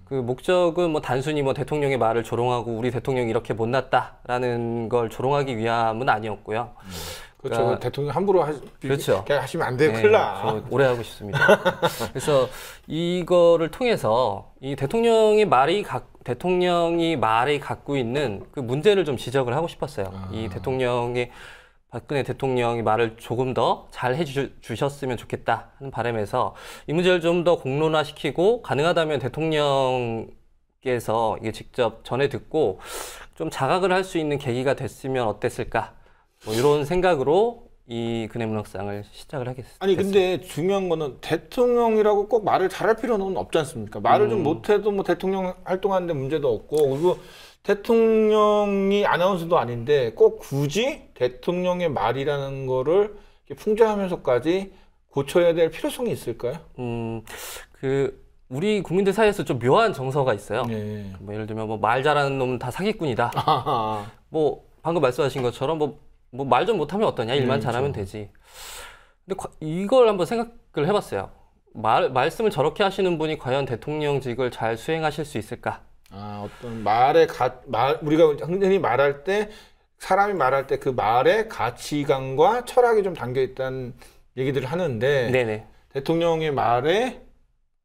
목적은 단순히 대통령의 말을 조롱하고 우리 대통령이 이렇게 못났다라는 걸 조롱하기 위함은 아니었고요. 그렇죠. 그러니까, 대통령 함부로 그렇죠. 하시면 안 돼요. 네, 큰일 나. 저 오래 하고 싶습니다. 그래서 이거를 통해서 이 대통령이 말이 갖고 있는 그 문제를 좀 지적을 하고 싶었어요. 이 박근혜 대통령이 말을 조금 더 잘 해주셨으면 좋겠다 하는 바람에서 이 문제를 좀 더 공론화시키고 가능하다면 대통령께서 이게 직접 전해 듣고 좀 자각을 할 수 있는 계기가 됐으면 어땠을까 이런 생각으로 이 근혜문학상을 시작을 하겠습니다. 아니 근데 중요한 거는 대통령이라고 꼭 말을 잘할 필요는 없지 않습니까? 말을 좀 못해도 대통령 활동하는데 문제도 없고 그리고 대통령이 아나운서도 아닌데 꼭 굳이 대통령의 말이라는 거를 풍자하면서까지 고쳐야 될 필요성이 있을까요? 우리 국민들 사이에서 좀 묘한 정서가 있어요. 네. 뭐 예를 들면 뭐 말 잘하는 놈은 다 사기꾼이다. 뭐 방금 말씀하신 것처럼 뭐 말 좀 못하면 어떠냐, 일만 잘하면 되지. 근데 이걸 한번 생각을 해봤어요. 말씀을 저렇게 하시는 분이 과연 대통령직을 잘 수행하실 수 있을까? 어떤 우리가 흔히 말할 때 사람이 말할 때 그 말에 가치관과 철학이 좀 담겨 있다는 얘기들을 하는데 네네. 대통령의 말에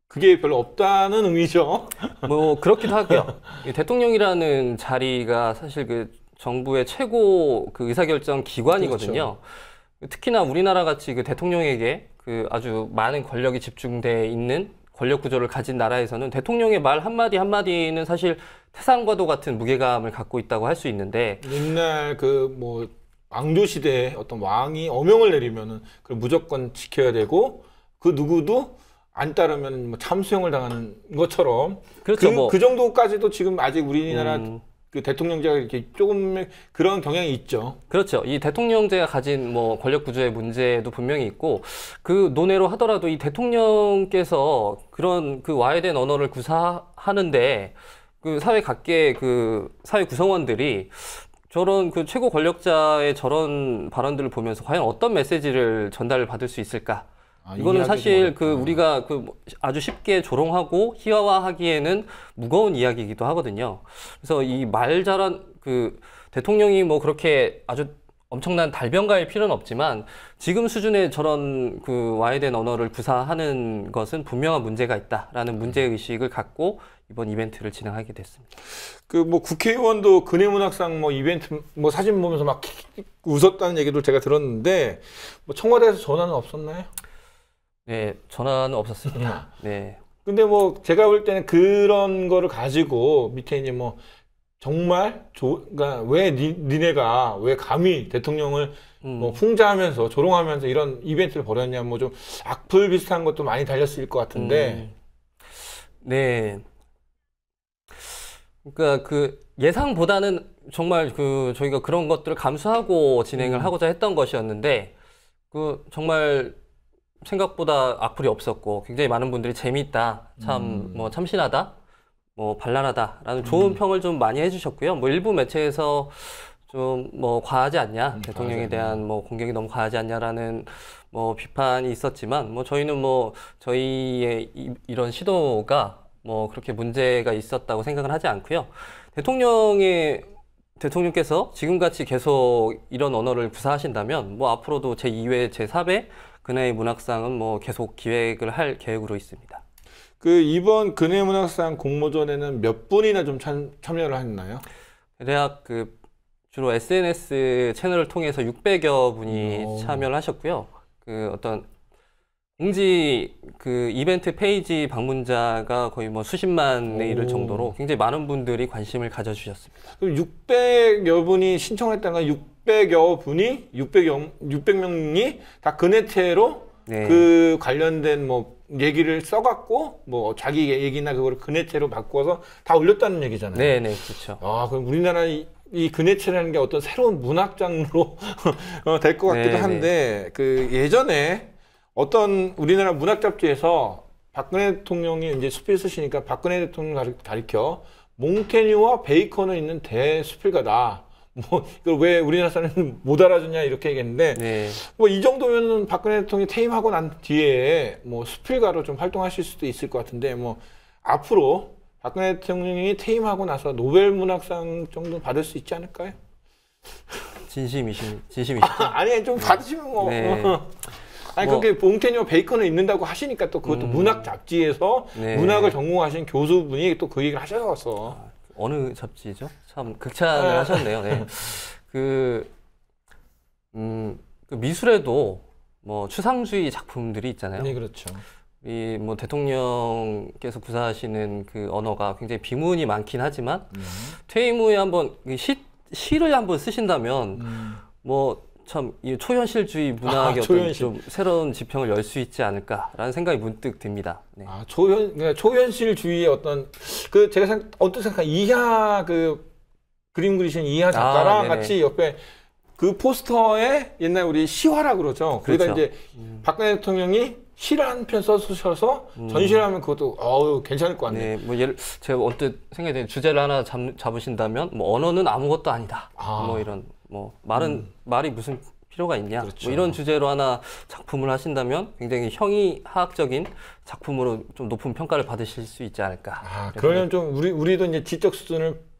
그게 별로 없다는 의미죠. 뭐 그렇기도 하고요. 대통령이라는 자리가 사실 그 정부의 최고 그 의사결정 기관이거든요. 그렇죠. 특히나 우리나라 같이 그 대통령에게 그 아주 많은 권력이 집중돼 있는 권력 구조를 가진 나라에서는 대통령의 말 한마디 한마디는 사실 태산과도 같은 무게감을 갖고 있다고 할 수 있는데, 옛날 그 뭐 왕조 시대에 어떤 왕이 어명을 내리면은 그걸 무조건 지켜야 되고 그 누구도 안 따르면 뭐 참수형을 당하는 것처럼 그렇죠. 그 정도까지도 지금 아직 우리나라 그 대통령제가 이렇게 조금 그런 경향이 있죠. 그렇죠. 이 대통령제가 가진 뭐 권력 구조의 문제도 분명히 있고, 그 논외로 하더라도 이 대통령께서 그런 그 와해된 언어를 구사하는데 그 사회 각계 그 사회 구성원들이 저런 그 최고 권력자의 저런 발언들을 보면서 과연 어떤 메시지를 전달을 받을 수 있을까? 이거는 사실 그 우리가 그 아주 쉽게 조롱하고 희화화하기에는 무거운 이야기이기도 하거든요. 그래서 이 말 잘한 그 대통령이 뭐 그렇게 아주 엄청난 달변가일 필요는 없지만 지금 수준의 저런 그 와해된 언어를 구사하는 것은 분명한 문제가 있다라는 문제의식을 갖고 이번 이벤트를 진행하게 됐습니다. 그 뭐 국회의원도 근혜문학상 뭐 이벤트 뭐 사진 보면서 막 웃었다는 얘기도 제가 들었는데 뭐 청와대에서 전화는 없었나요? 네, 전화는 없었습니다. 네. 근데 뭐 제가 볼 때는 그런 거를 가지고 밑에 이제 뭐 정말 그러니까 왜 니네가 왜 감히 대통령을 뭐 풍자하면서 조롱하면서 이런 이벤트를 벌였냐 뭐 좀 악플 비슷한 것도 많이 달렸을 것 같은데. 네. 그러니까 그 예상보다는 정말 그 저희가 그런 것들을 감수하고 진행을 하고자 했던 것이었는데 그 정말 생각보다 악플이 없었고 굉장히 많은 분들이 재미있다, 참 뭐 참신하다, 뭐 발랄하다라는 좋은 평을 좀 많이 해주셨고요. 뭐 일부 매체에서 좀 뭐 과하지 않냐, 대통령에 대한 뭐 공격이 너무 과하지 않냐라는 뭐 비판이 있었지만 뭐 저희는 뭐 저희의 이런 시도가 뭐 그렇게 문제가 있었다고 생각을 하지 않고요. 대통령께서 지금같이 계속 이런 언어를 구사하신다면 뭐 앞으로도 제2회, 제4회 근혜의 문학상은 뭐 계속 기획을 할 계획으로 있습니다. 그 이번 근혜 문학상 공모전에는 몇 분이나 좀 참여를 했나요? 대략 그 주로 SNS 채널을 통해서 600여 분이 참여를 하셨고요. 그 어떤 공지 그 이벤트 페이지 방문자가 거의 뭐 수십만에 이를 정도로 굉장히 많은 분들이 관심을 가져주셨습니다. 그럼 600여 분이 신청했다는 건 600여 분이 600명이 다 근혜체로 그 관련된 뭐 얘기를 써갖고 뭐 자기 얘기나 그걸 근혜체로 바꿔서 다 올렸다는 얘기잖아요. 네네, 그렇죠. 그럼 우리나라 이 근혜체라는 게 어떤 새로운 문학 장르로 될 것 같기도 한데 그 예전에 어떤 우리나라 문학 잡지에서 박근혜 대통령이 이제 수필 쓰시니까 박근혜 대통령을 가리켜 몽테뉴와 베이컨은 있는 대수필가다. 뭐 이걸 왜 우리나라 사람은 못 알아주냐 이렇게 얘기했는데 뭐 이 정도면은 박근혜 대통령이 퇴임하고 난 뒤에 뭐 수필가로 좀 활동하실 수도 있을 것 같은데 뭐 앞으로 박근혜 대통령이 퇴임하고 나서 노벨 문학상 정도 받을 수 있지 않을까요? 진심이시죠? 아니 좀 받으시면 뭐. 아니 그게 몽테뉴와 베이컨을 읽는다고 하시니까 또 그것도 문학 잡지에서 문학을 전공하신 교수분이 또 그 얘기를 하셔서. 어느 잡지죠? 참 극찬을 하셨네요. 네. 그 미술에도 뭐 추상주의 작품들이 있잖아요. 네, 그렇죠. 이 뭐 대통령께서 구사하시는 그 언어가 굉장히 비문이 많긴 하지만 퇴임 후에 한번 시를 한번 쓰신다면 뭐 참 이 초현실주의 문학의 어떤 좀 새로운 지평을 열 수 있지 않을까라는 생각이 문득 듭니다. 네. 그러니까 초현실주의의 어떤 그 제가 어떤 생각 이하 그 그림 그리신 이하 작가랑 같이 옆에 그 포스터에 옛날 우리 시화라 그러죠. 그러니까 이제 박근혜 대통령이 시를 한 편 써주셔서 전시를 하면 그것도 괜찮을 것 같네요. 네, 뭐 제가 언뜻 생각이 드는 주제를 하나 잡으신다면 뭐 언어는 아무것도 아니다. 뭐 이런 뭐 말이 무슨 필요가 있냐. 그렇죠. 뭐 이런 주제로 하나 작품을 하신다면 굉장히 형이하학적인 작품으로 좀 높은 평가를 받으실 수 있지 않을까. 그러면 좀 우리도 이제 지적 수준을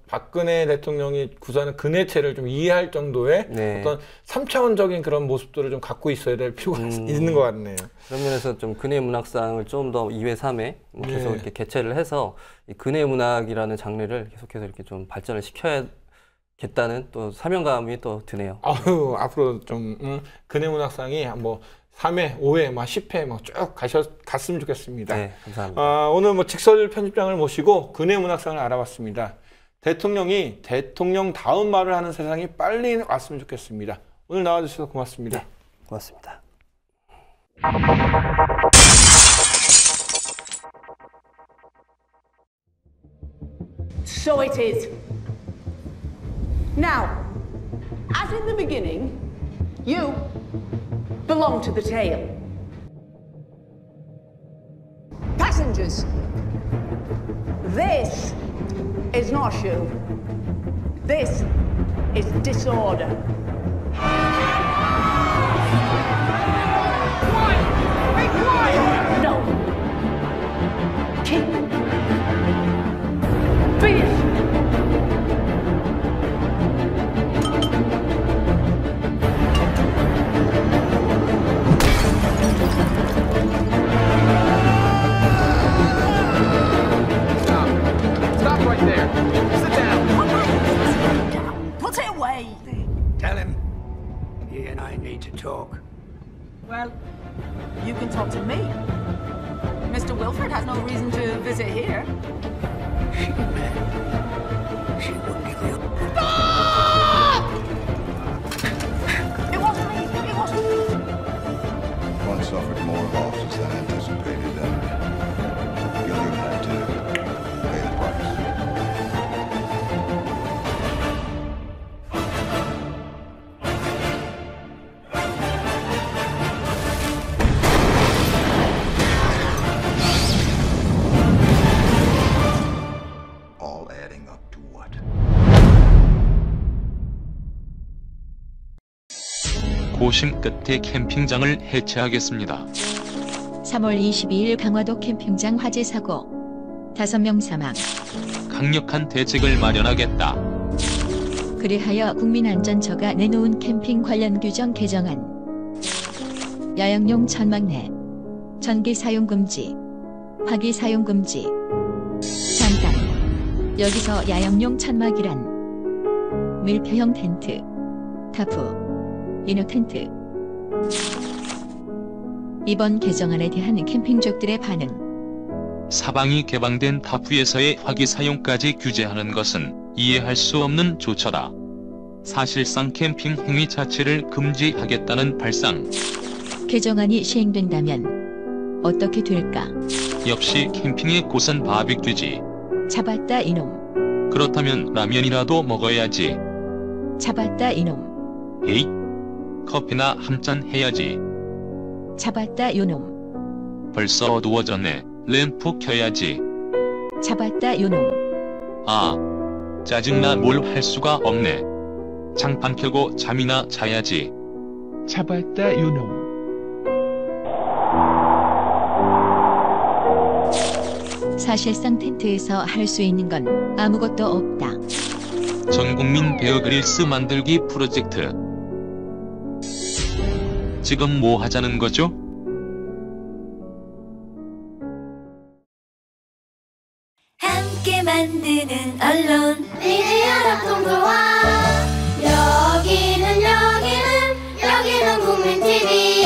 박근혜 대통령이 구사하는 근해체를 좀 이해할 정도의 네. 어떤 3차원적인 그런 모습들을 좀 갖고 있어야 될 필요가 있는 것 같네요. 그런 면에서 좀 근해 문학상을 좀 더 2회, 3회 계속 이렇게 개최를 해서 이 근해 문학이라는 장르를 계속해서 이렇게 좀 발전을 시켜야겠다는 또 사명감이 또 드네요. 앞으로 좀 근해 문학상이 뭐 3회, 5회, 10회 쭉 갔으면 좋겠습니다. 네, 감사합니다. 오늘 뭐 직설 편집장을 모시고 근해 문학상을 알아봤습니다. 대통령이 대통령다운 말을 하는 세상이 빨리 왔으면 좋겠습니다. 오늘 나와주셔서 고맙습니다. 네, 고맙습니다. So it is. Now, as in the beginning, you belong to the tale. Passengers, this is not you. This is disorder. Quiet! Be quiet! No. Keep. Finish. Stop right there. Sit down. Put it away. Tell him he and I need to talk. Well, you can talk to me. Mr. Wilford has no reason to visit here. She wouldn't give you up. Stop! It wasn't me. It wasn't me. One suffered more losses than anticipated, and you'll even have to pay the price. All adding up to what? 고심 끝에 캠핑장을 해체하겠습니다. 3월 22일 강화도 캠핑장 화재 사고 5명 사망. 강력한 대책을 마련하겠다. 그리하여 국민안전처가 내놓은 캠핑 관련 규정 개정안. 야영용 천막 내 전기 사용 금지, 화기 사용 금지. 잠깐. 여기서 야영용 천막이란 밀폐형 텐트, 타프, 이너 텐트. 이번 개정안에 대한 캠핑족들의 반응. 사방이 개방된 타프에서의 화기 사용까지 규제하는 것은 이해할 수 없는 조처다. 사실상 캠핑 행위 자체를 금지하겠다는 발상. 개정안이 시행된다면 어떻게 될까? 역시 캠핑의 곳은 바비큐지. 잡았다 이놈. 그렇다면 라면이라도 먹어야지. 잡았다 이놈. 에잇, 커피나 한잔 해야지. 잡았다 요놈. 벌써 어두워졌네. 램프 켜야지. 잡았다 요놈. 아, 짜증나. 뭘 할 수가 없네. 장판 켜고 잠이나 자야지. 잡았다 요놈. 사실상 텐트에서 할 수 있는 건 아무것도 없다. 전국민 베어그릴스 만들기 프로젝트. 지금 뭐 하자는 거죠? 함께 만드는 언론 미디어 협동조합. 여기는 국민 TV.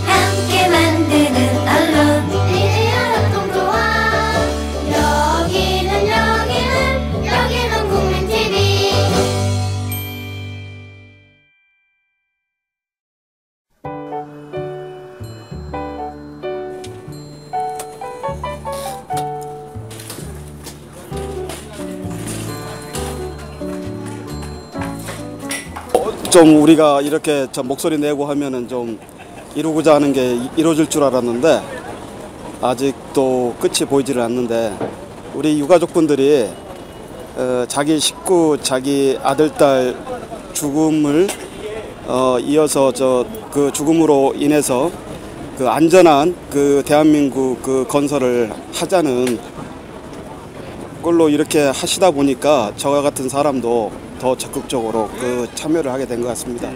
함께 만드는 언론 미디어 협동조합. 여기는 국민 TV. 좀 우리가 이렇게 목소리 내고 하면은 좀 이루고자 하는 게 이루어질 줄 알았는데 아직도 끝이 보이지를 않는데 우리 유가족분들이 자기 식구, 자기 아들, 딸 죽음을 이어서 그 죽음으로 인해서 그 안전한 그 대한민국 그 건설을 하자는 꼴로 이렇게 하시다 보니까 저와 같은 사람도 더 적극적으로 그 참여를 하게 된 것 같습니다.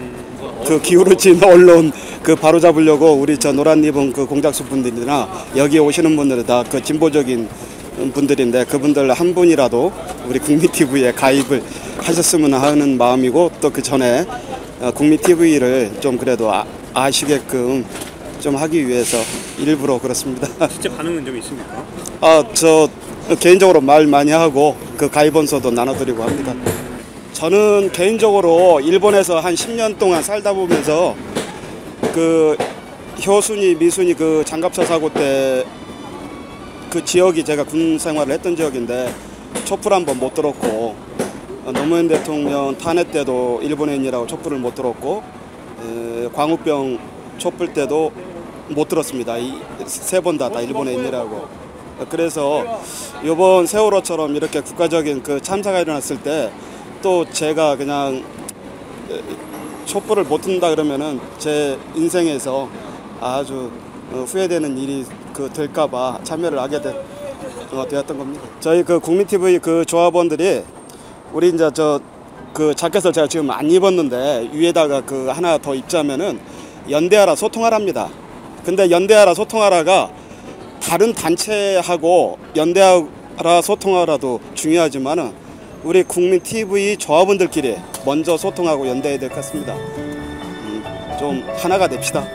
그 기울어진 언론 그 바로잡으려고 우리 저 노란 입은 그 공작수 분들이나 여기 오시는 분들은 다 그 진보적인 분들인데 그분들 한 분이라도 우리 국민TV에 가입을 하셨으면 하는 마음이고 또 그 전에 국민TV를 좀 그래도 아시게끔 좀 하기 위해서 일부러 그렇습니다. 실제 반응은 좀 있습니까? 저 개인적으로 말 많이 하고 그 가입원서도 나눠드리고 합니다. 저는 개인적으로 일본에서 한 10년 동안 살다 보면서 그 효순이, 미순이 그 장갑차 사고 때 그 지역이 제가 군 생활을 했던 지역인데 촛불 한 번 못 들었고 노무현 대통령 탄핵 때도 일본인이라고 촛불을 못 들었고 광우병 촛불 때도 못 들었습니다. 세 번 다 일본인이라고. 그래서 이번 세월호처럼 이렇게 국가적인 그 참사가 일어났을 때 또 제가 그냥 촛불을 못 든다 그러면은 제 인생에서 아주 후회되는 일이 될까봐 참여를 하게 되었던 겁니다. 저희 그 국민TV 그 조합원들이 우리 이제 그 자켓을 제가 지금 안 입었는데 위에다가 그 하나 더 입자면은 연대하라 소통하라입니다. 근데 연대하라 소통하라가 다른 단체하고 연대하라 소통하라도 중요하지만은 우리 국민TV 조합원들끼리 먼저 소통하고 연대해야 될 것 같습니다. 좀 하나가 됩시다.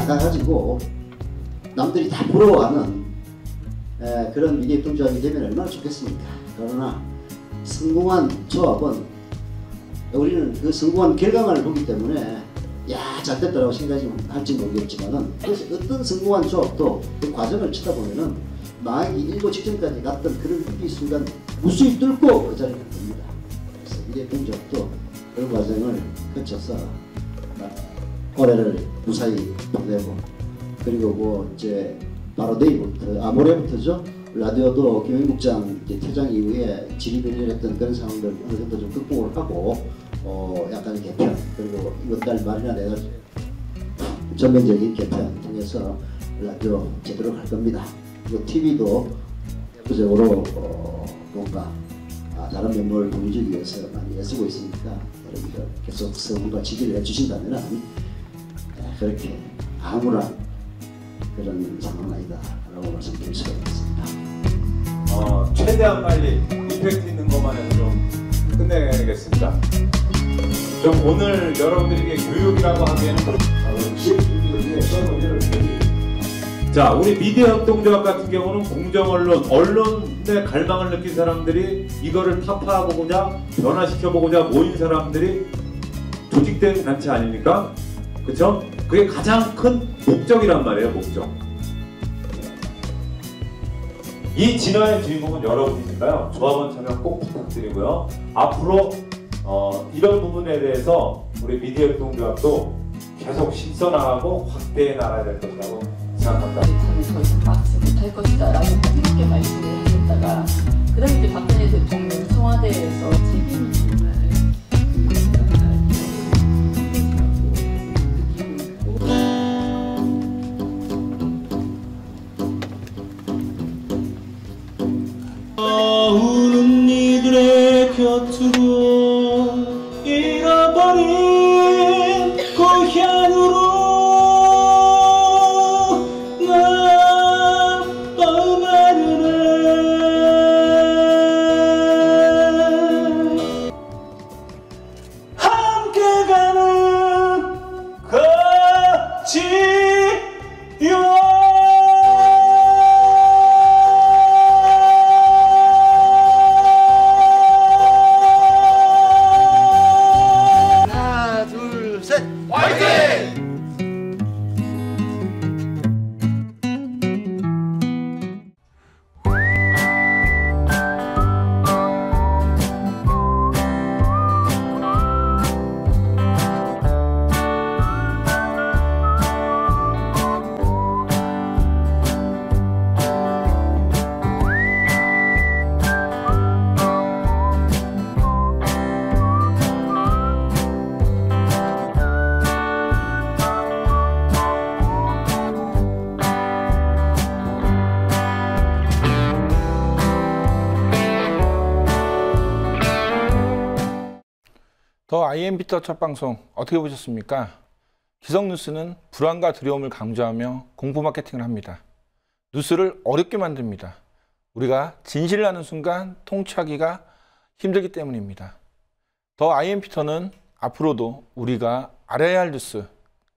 가지고 남들이 다 부러워하는 그런 미디어 동조합이 되면 얼마나 좋겠습니까? 그러나 성공한 조합은 우리는 그 성공한 결과만을 보기 때문에 야 잘됐다라고 생각할지 모르겠지만은 그래서 어떤 성공한 조합도 그 과정을 쳐다보면은 망하기 일보 직전까지 갔던 그런 위기 순간 무수히 뚫고 그 자리에 갑니다. 그래서 미디어 동조합도 그런 과정을 거쳐서 올해를 무사히 보내고 그리고 뭐 이제 바로 내일부터 모레부터죠. 라디오도 김영국장 퇴장 이후에 질이 변질했던 그런 상황들 어느 정도 좀 극복을 하고 약간의 개편 그리고 이번 달 말이나 내가 전면적인 개편 통해서 라디오 제대로 갈 겁니다. 그리고 TV도 내부적으로 뭔가 다른 면모를 보여주기 위해서 많이 애쓰고 있으니까 여러분들 계속 성원과 지지를 해주신다면 그렇게 아무런 그런 상황은 아니다라고 말씀드릴 수가 있습니다. 최대한 빨리 임팩트 있는 것만 해서 좀 끝내겠습니다. 좀 오늘 여러분들에게 교육이라고 하기에는 자, 우리 미디어 협동조합 같은 경우는 언론의 갈망을 느낀 사람들이 이거를 타파하고자 변화시켜보고자 모인 사람들이 조직된 단체 아닙니까? 그렇죠? 그게 가장 큰 목적이란 말이에요. 목적. 이 진화의 주인공은 여러분이니까요. 조합원 참여 꼭 부탁드리고요. 앞으로 이런 부분에 대해서 우리 미디어 협동조합도 계속 신선하고 확대해 나가야 될 것이라고 생각합니다. 더 이상 막지 못할 것이다 라고 이렇게 말씀을 하셨다가 그 다음에 이제 박근혜 대통령 청와대에서 책임이 정말 우는 이들의 곁으로 잃어버린 고향으로 나 떠나려네. 더 IM부터 첫 방송 어떻게 보셨습니까? 기성뉴스는 불안과 두려움을 강조하며 공포 마케팅을 합니다. 뉴스를 어렵게 만듭니다. 우리가 진실을 아는 순간 통치하기가 힘들기 때문입니다. 더 IM부터는 앞으로도 우리가 알아야 할 뉴스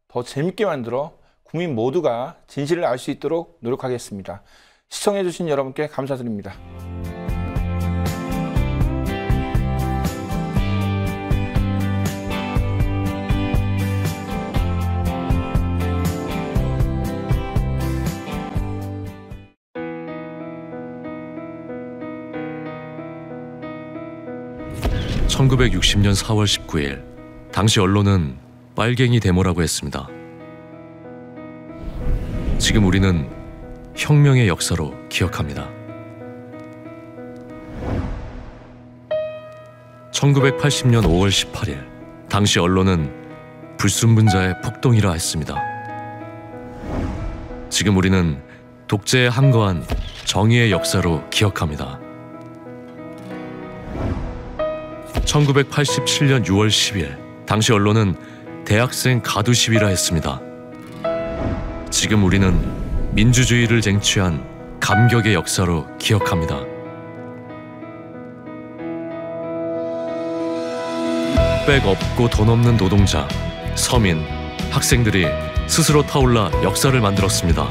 더 재밌게 만들어 국민 모두가 진실을 알 수 있도록 노력하겠습니다. 시청해주신 여러분께 감사드립니다. (1960년 4월 19일) 당시 언론은 빨갱이 데모라고 했습니다. 지금 우리는 혁명의 역사로 기억합니다. 1980년 5월 18일 당시 언론은 불순분자의 폭동이라 했습니다. 지금 우리는 독재에 항거한 정의의 역사로 기억합니다. 1987년 6월 10일 당시 언론은 대학생 가두 시위라 했습니다. 지금 우리는 민주주의를 쟁취한 감격의 역사로 기억합니다. 백 없고 돈 없는 노동자, 서민, 학생들이 스스로 타올라 역사를 만들었습니다.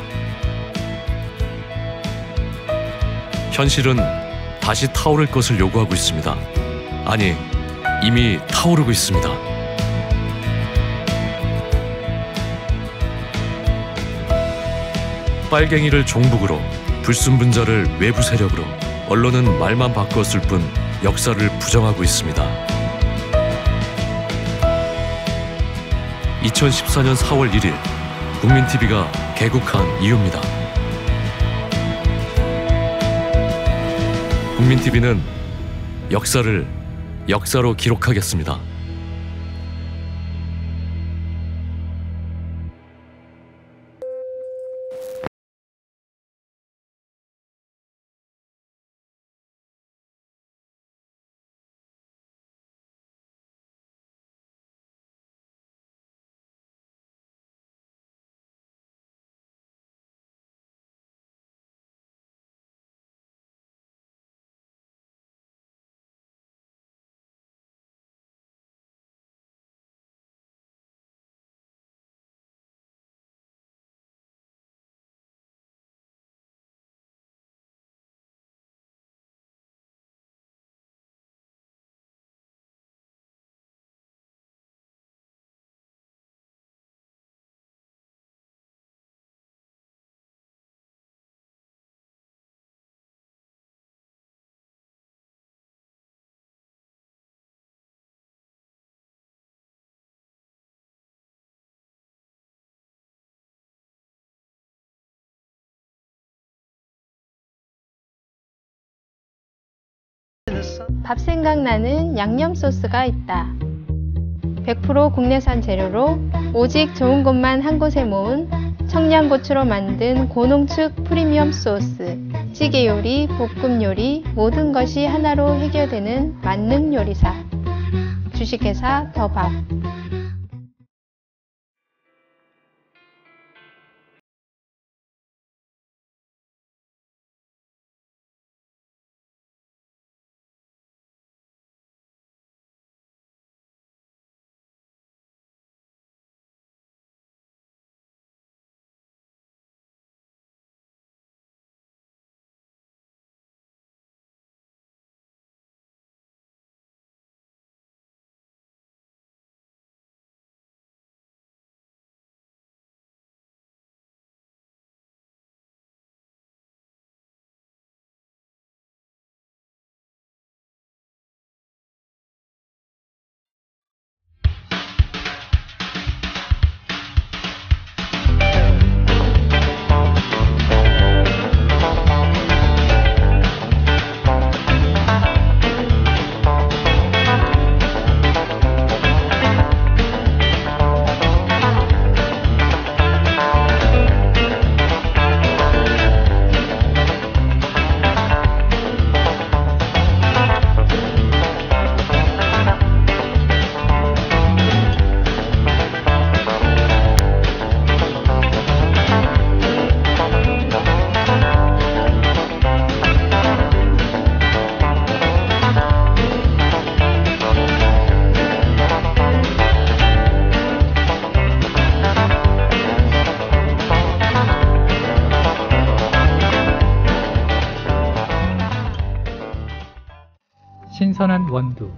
현실은 다시 타오를 것을 요구하고 있습니다. 아니, 이미 타오르고 있습니다. 빨갱이를 종북으로, 불순분자를 외부 세력으로, 언론은 말만 바꿨을 뿐 역사를 부정하고 있습니다. 2014년 4월 1일 국민TV가 개국한 이유입니다. 국민TV는 역사를 역사로 기록하겠습니다. 밥 생각나는 양념 소스가 있다. 100% 국내산 재료로 오직 좋은 것만 한 곳에 모은 청양고추로 만든 고농축 프리미엄 소스. 찌개 요리, 볶음 요리 모든 것이 하나로 해결되는 만능 요리사. 주식회사 더밥. 원두,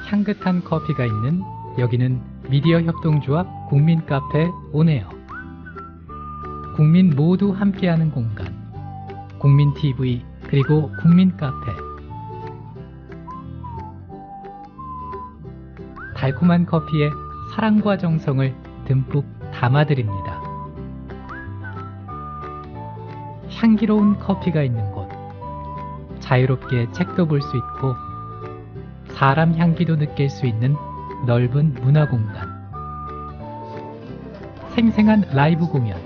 향긋한 커피가 있는 여기는 미디어 협동조합 국민 카페 온에어. 국민 모두 함께하는 공간, 국민 TV 그리고 국민 카페. 달콤한 커피에 사랑과 정성을 듬뿍 담아드립니다. 향기로운 커피가 있는 곳, 자유롭게 책도 볼 수 있고 사람 향기도 느낄 수 있는 넓은 문화공간, 생생한 라이브 공연,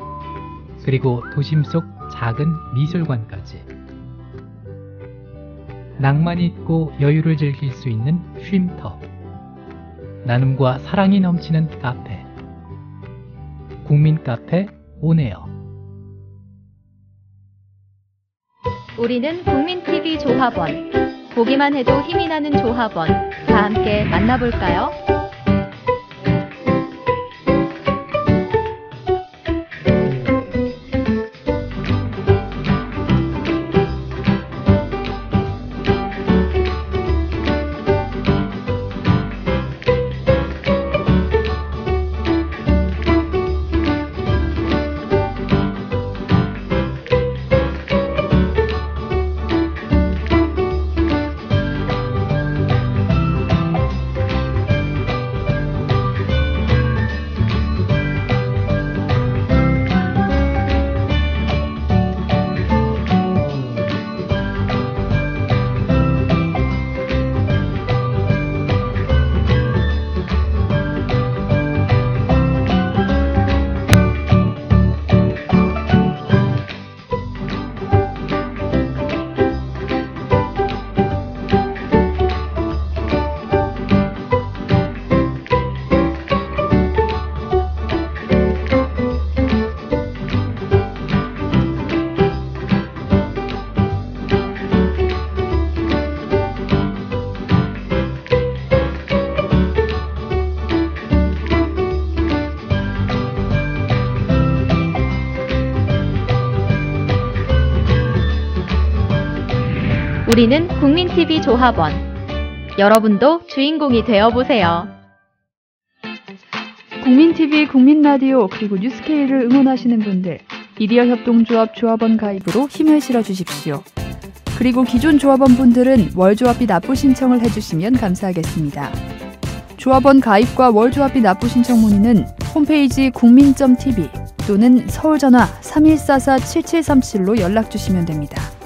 그리고 도심 속 작은 미술관까지. 낭만이 있고 여유를 즐길 수 있는 쉼터, 나눔과 사랑이 넘치는 카페, 국민 카페 온에어. 우리는 국민TV 조합원. 보기만 해도 힘이 나는 조합원. 다 함께 만나볼까요? 우리는 국민TV 조합원. 여러분도 주인공이 되어보세요. 국민TV, 국민라디오, 그리고 뉴스케이를 응원하시는 분들, 미디어 협동조합 조합원 가입으로 힘을 실어주십시오. 그리고 기존 조합원분들은 월조합비 납부 신청을 해주시면 감사하겠습니다. 조합원 가입과 월조합비 납부 신청 문의는 홈페이지 국민.tv 또는 서울전화 3144-7737로 연락주시면 됩니다.